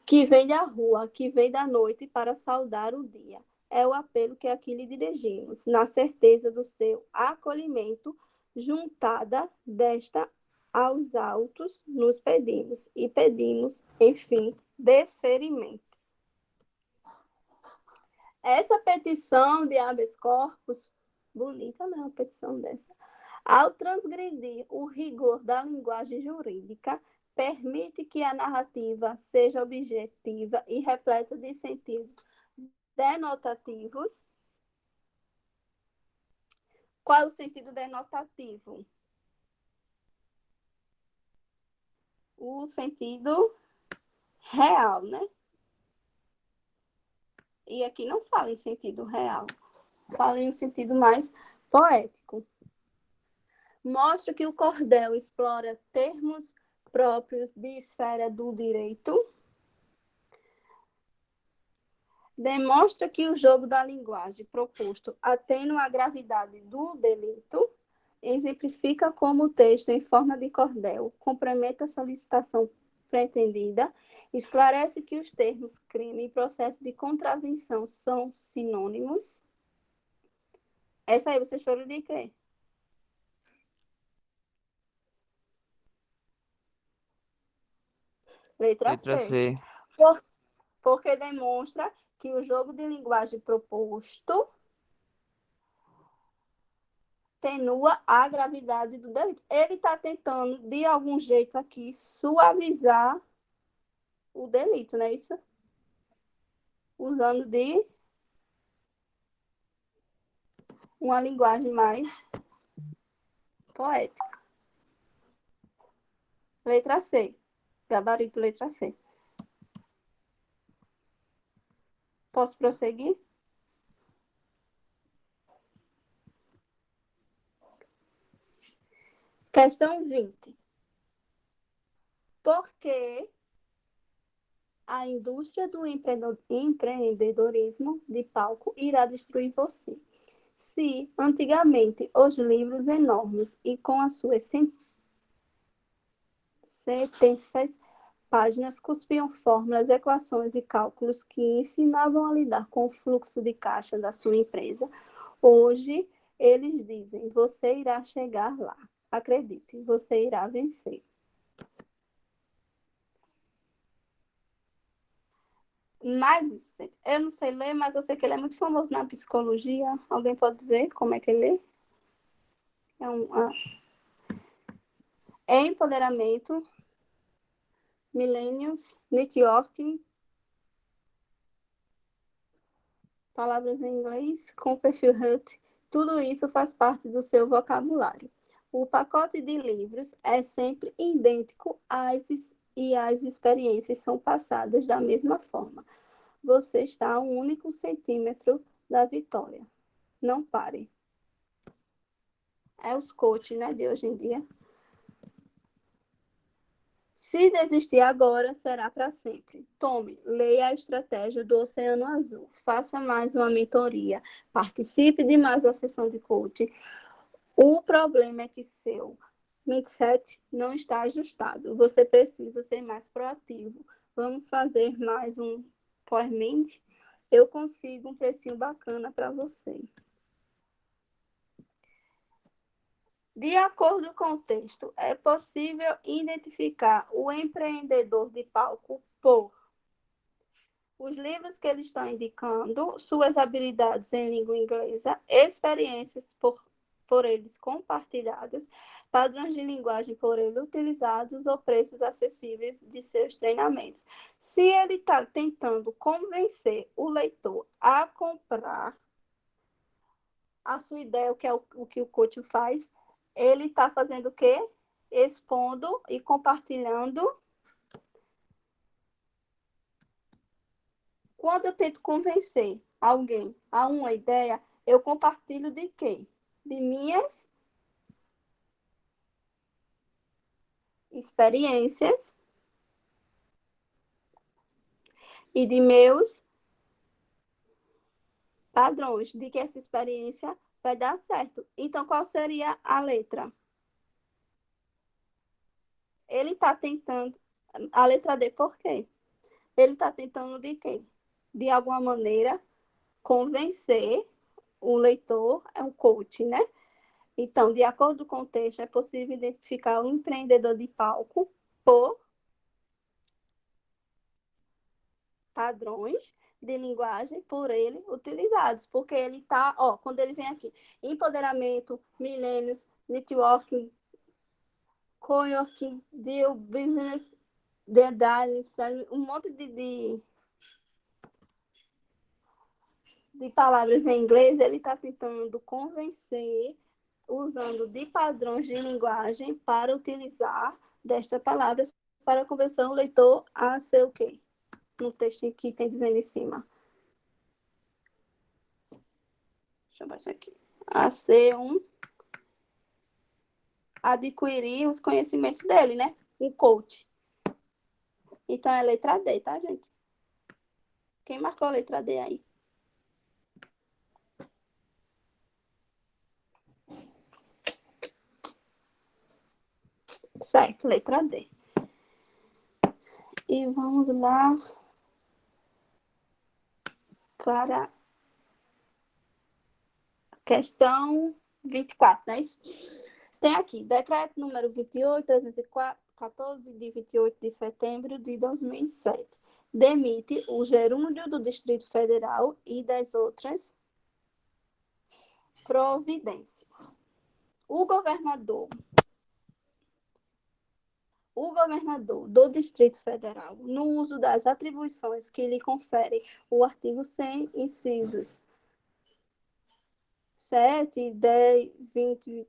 Que vem da rua, que vem da noite para saudar o dia. É o apelo que aqui lhe dirigimos, na certeza do seu acolhimento, juntada desta aos autos, nos pedimos e pedimos, enfim, deferimento. Essa petição de habeas corpus, bonita, não é uma petição dessa, ao transgredir o rigor da linguagem jurídica, permite que a narrativa seja objetiva e repleta de sentidos denotativos. Qual é o sentido denotativo? O sentido real, né? E aqui não fala em sentido real, fala em um sentido mais poético. Mostra que o cordel explora termos próprios de esfera do direito. Demonstra que o jogo da linguagem proposto atenua a gravidade do delito. Exemplifica como o texto, em forma de cordel, complementa a solicitação pretendida. Esclarece que os termos crime e processo de contravenção são sinônimos. Essa aí vocês foram de quê? Letra C. Porque demonstra que o jogo de linguagem proposto atenua a gravidade do delito. Ele está tentando, de algum jeito aqui, suavizar o delito, não é isso? Usando de uma linguagem mais poética. Letra C. Gabarito, letra C. Posso prosseguir? Questão 20. Por que a indústria do empreendedorismo de palco irá destruir você? Se, antigamente, os livros enormes e com as suas sentenças páginas cuspiam fórmulas, equações e cálculos que ensinavam a lidar com o fluxo de caixa da sua empresa, hoje eles dizem, você irá chegar lá. Acredite, você irá vencer. Mas, eu não sei ler, mas eu sei que ele é muito famoso na psicologia. Alguém pode dizer como é que ele é? É empoderamento, millennials, networking, palavras em inglês, com perfil HUT, tudo isso faz parte do seu vocabulário. O pacote de livros é sempre idêntico e as experiências são passadas da mesma forma. Você está a 1 único centímetro da vitória. Não pare. É os coaches, né, de hoje em dia. Se desistir agora, será para sempre. Tome, leia a estratégia do Oceano Azul. Faça mais uma mentoria. Participe de mais uma sessão de coaching. O problema é que seu mindset não está ajustado. Você precisa ser mais proativo. Vamos fazer mais um PowerMint? Eu consigo um precinho bacana para você. De acordo com o texto, é possível identificar o empreendedor de palco por os livros que eles estão indicando, suas habilidades em língua inglesa, experiências por eles compartilhadas, padrões de linguagem por ele utilizados ou preços acessíveis de seus treinamentos. Se ele está tentando convencer o leitor a comprar a sua ideia, o que é o que o coach faz, ele está fazendo o quê? Expondo e compartilhando. Quando eu tento convencer alguém a uma ideia, eu compartilho de quê? De minhas experiências e de meus padrões, de que essa experiência vai dar certo. Então, qual seria a letra? Ele está tentando. A letra D, por quê? Ele está tentando de quê? De alguma maneira, convencer o leitor, é um coach, né? Então, de acordo com o texto, é possível identificar um empreendedor de palco por padrões de linguagem por ele utilizados, porque ele está, quando ele vem aqui, empoderamento, milênios, networking, coworking, deal, business, deadlines, um monte de palavras em inglês, ele está tentando convencer, usando de padrões de linguagem para utilizar destas palavras para convencer o leitor a ser o quê? No texto que tem dizendo em cima. Deixa eu baixar aqui. A ser adquirir os conhecimentos dele, né? Um coach. Então é letra D, tá, gente? Quem marcou a letra D aí? Certo, letra D. E vamos lá para a questão 24, né? Tem aqui, decreto número 28.314, de 28 de setembro de 2007. Demite o gerúndio do Distrito Federal e das outras providências. O governador do Distrito Federal, no uso das atribuições que lhe confere o artigo 100, incisos 7, 10, 20,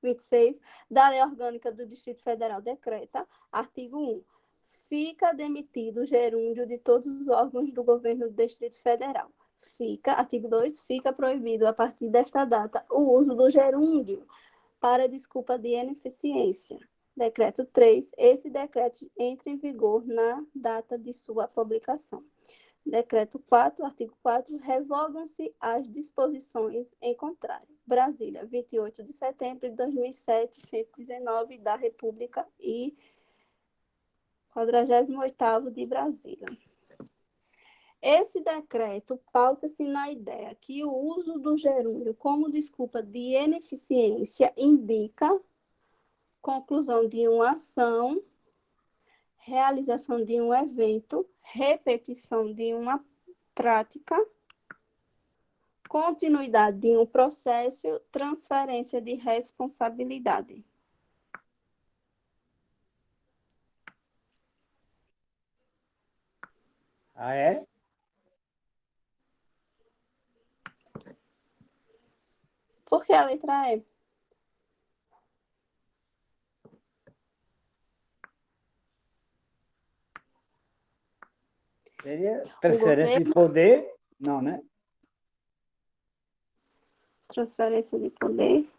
26 da Lei Orgânica do Distrito Federal, decreta, artigo 1, fica demitido o gerúndio de todos os órgãos do governo do Distrito Federal. Artigo 2, fica proibido a partir desta data o uso do gerúndio para desculpa de ineficiência. Decreto 3, esse decreto entra em vigor na data de sua publicação. Decreto 4, artigo 4, revogam-se as disposições em contrário. Brasília, 28 de setembro de 2007, 119 da República e 48º de Brasília. Esse decreto pauta-se na ideia que o uso do gerúndio como desculpa de ineficiência indica conclusão de uma ação, realização de um evento, repetição de uma prática, continuidade de um processo, transferência de responsabilidade.
Ah, é?
Por que a letra E?
Seria transferência de poder? Não, né?
Transferência de poder.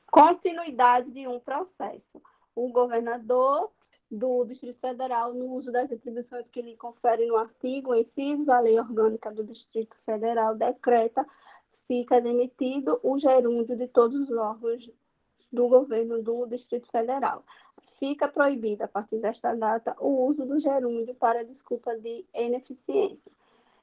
Continuidade de um processo. O governador do Distrito Federal, no uso das atribuições que lhe confere no artigo, inciso da Lei Orgânica do Distrito Federal, decreta, fica demitido o gerúndio de todos os órgãos do governo do Distrito Federal. Fica proibido, a partir desta data, o uso do gerúndio para desculpa de ineficiência.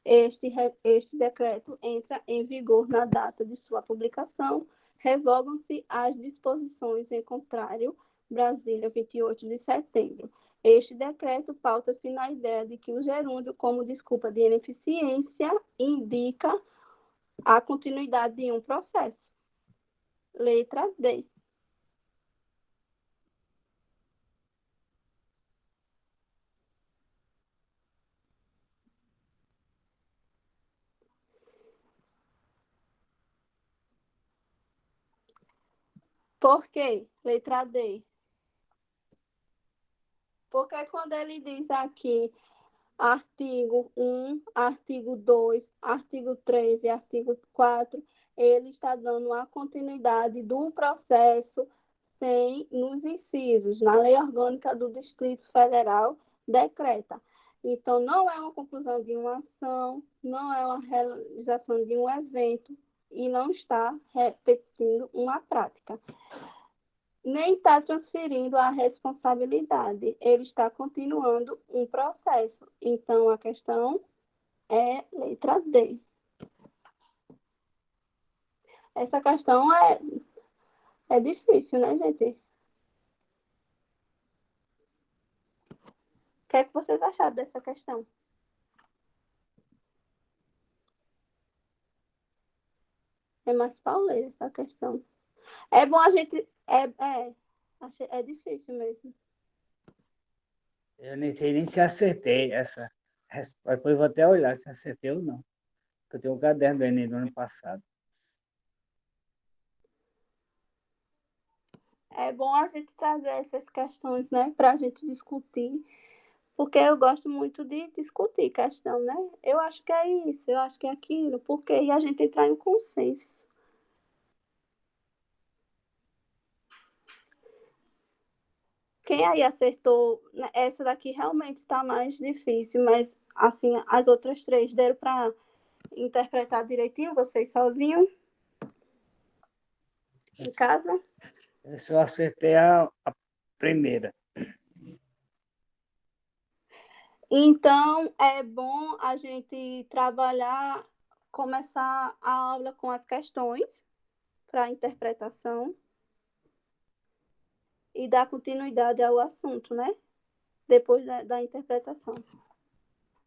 Este decreto entra em vigor na data de sua publicação. Revogam-se as disposições em contrário, Brasília, 28 de setembro. Este decreto pauta-se na ideia de que o gerúndio, como desculpa de ineficiência, indica a continuidade de um processo. Letra D. Por quê? Letra D. Porque quando ele diz aqui artigo 1, artigo 2, artigo 3 e artigo 4, ele está dando a continuidade do processo sem nos incisos. Na Lei Orgânica do Distrito Federal, decreta. Então, não é uma conclusão de uma ação, não é uma realização de um evento e não está repetindo uma prática. Nem está transferindo a responsabilidade, ele está continuando um processo. Então, a questão é letra D. Essa questão é difícil, né, gente? O que é que vocês acharam dessa questão? É mais pauleira essa questão. É bom a gente... É difícil mesmo.
Eu nem sei nem se acertei essa resposta. Depois eu vou até olhar se acertei ou não. Porque eu tenho um caderno do Enem do ano passado.
É bom a gente trazer essas questões, né, para a gente discutir, porque eu gosto muito de discutir questão, né? Eu acho que é isso, eu acho que é aquilo, porque aí a gente entrar em consenso. Quem aí acertou, essa daqui realmente está mais difícil, mas assim, as outras três deram para interpretar direitinho, vocês sozinhos, em casa?
Eu só acertei a primeira.
Então, é bom a gente trabalhar, começar a aula com as questões para interpretação e dar continuidade ao assunto, né? Depois da interpretação.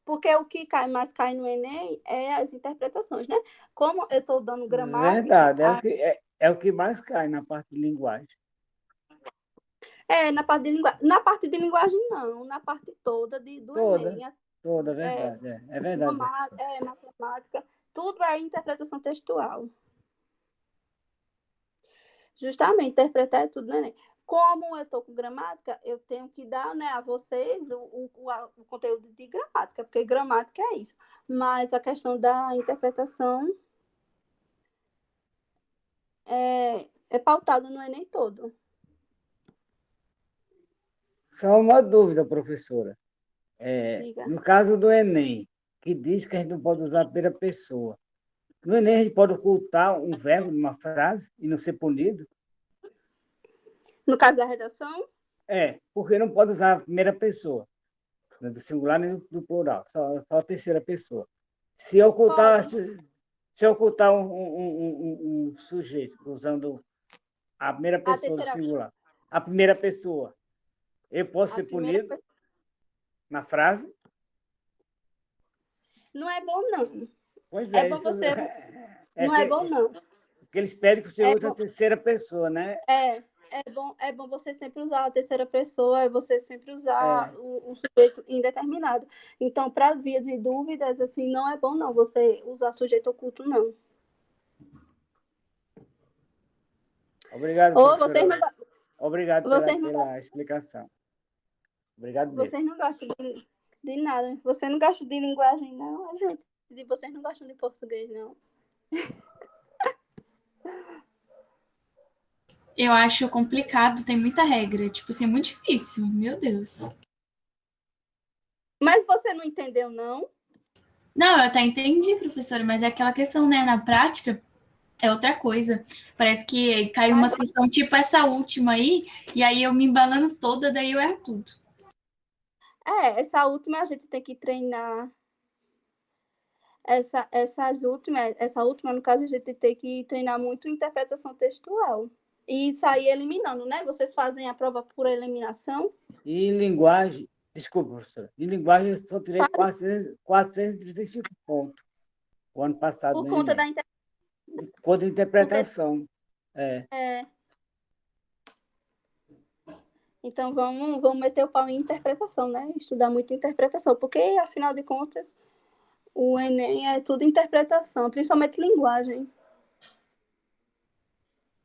Porque o que mais cai no Enem é as interpretações, né? Como eu estou dando gramática...
Verdade, é o que mais cai na parte de linguagem.
Na parte de linguagem. Na parte de linguagem, não. Na parte toda do Enem.
Toda, verdade. É verdade.
Matemática. Tudo é interpretação textual. Justamente, interpretar é tudo no Enem. Como eu estou com gramática, eu tenho que dar, né, a vocês o conteúdo de gramática, porque gramática é isso. Mas a questão da interpretação é pautada no Enem todo.
Só uma dúvida, professora.
Diga.
No caso do Enem, que diz que a gente não pode usar a primeira pessoa, no Enem a gente pode ocultar um verbo numa frase e não ser punido?
No caso da redação?
Porque não pode usar a primeira pessoa, nem do singular nem do plural, só a terceira pessoa. Se eu ocultar um sujeito usando a primeira pessoa do singular, a primeira pessoa, eu posso ser punido na frase?
Não é bom, não.
Pois é.
Bom você... Não é bom, não.
Porque eles pedem que você use a terceira pessoa, né?
É bom você sempre usar a terceira pessoa, você sempre usar o sujeito indeterminado. Então, para via de dúvidas, assim, não é bom, não, você usar sujeito oculto, não.
Obrigado, professora. Obrigado pela explicação. Obrigado mesmo.
Vocês não gostam de nada. Você não gosta de linguagem, não, gente. Vocês não gostam de português, não.
Eu acho complicado, tem muita regra. Tipo assim, é muito difícil. Meu Deus.
Mas você não entendeu, não?
Não, eu até entendi, professora, mas é aquela questão, né? Na prática, é outra coisa. Parece que caiu uma sessão tipo essa última aí, e aí eu me embalando toda, daí eu erro tudo.
Essa última a gente tem que treinar. Essa última, no caso, a gente tem que treinar muito interpretação textual. E sair eliminando, né? Vocês fazem a prova por eliminação?
E em linguagem, desculpa, professora, em linguagem eu só tirei 435 pontos o ano passado.
Por conta da
interpretação.
Então, vamos meter o pau em interpretação, né? Estudar muito interpretação, porque, afinal de contas, o Enem é tudo interpretação, principalmente linguagem.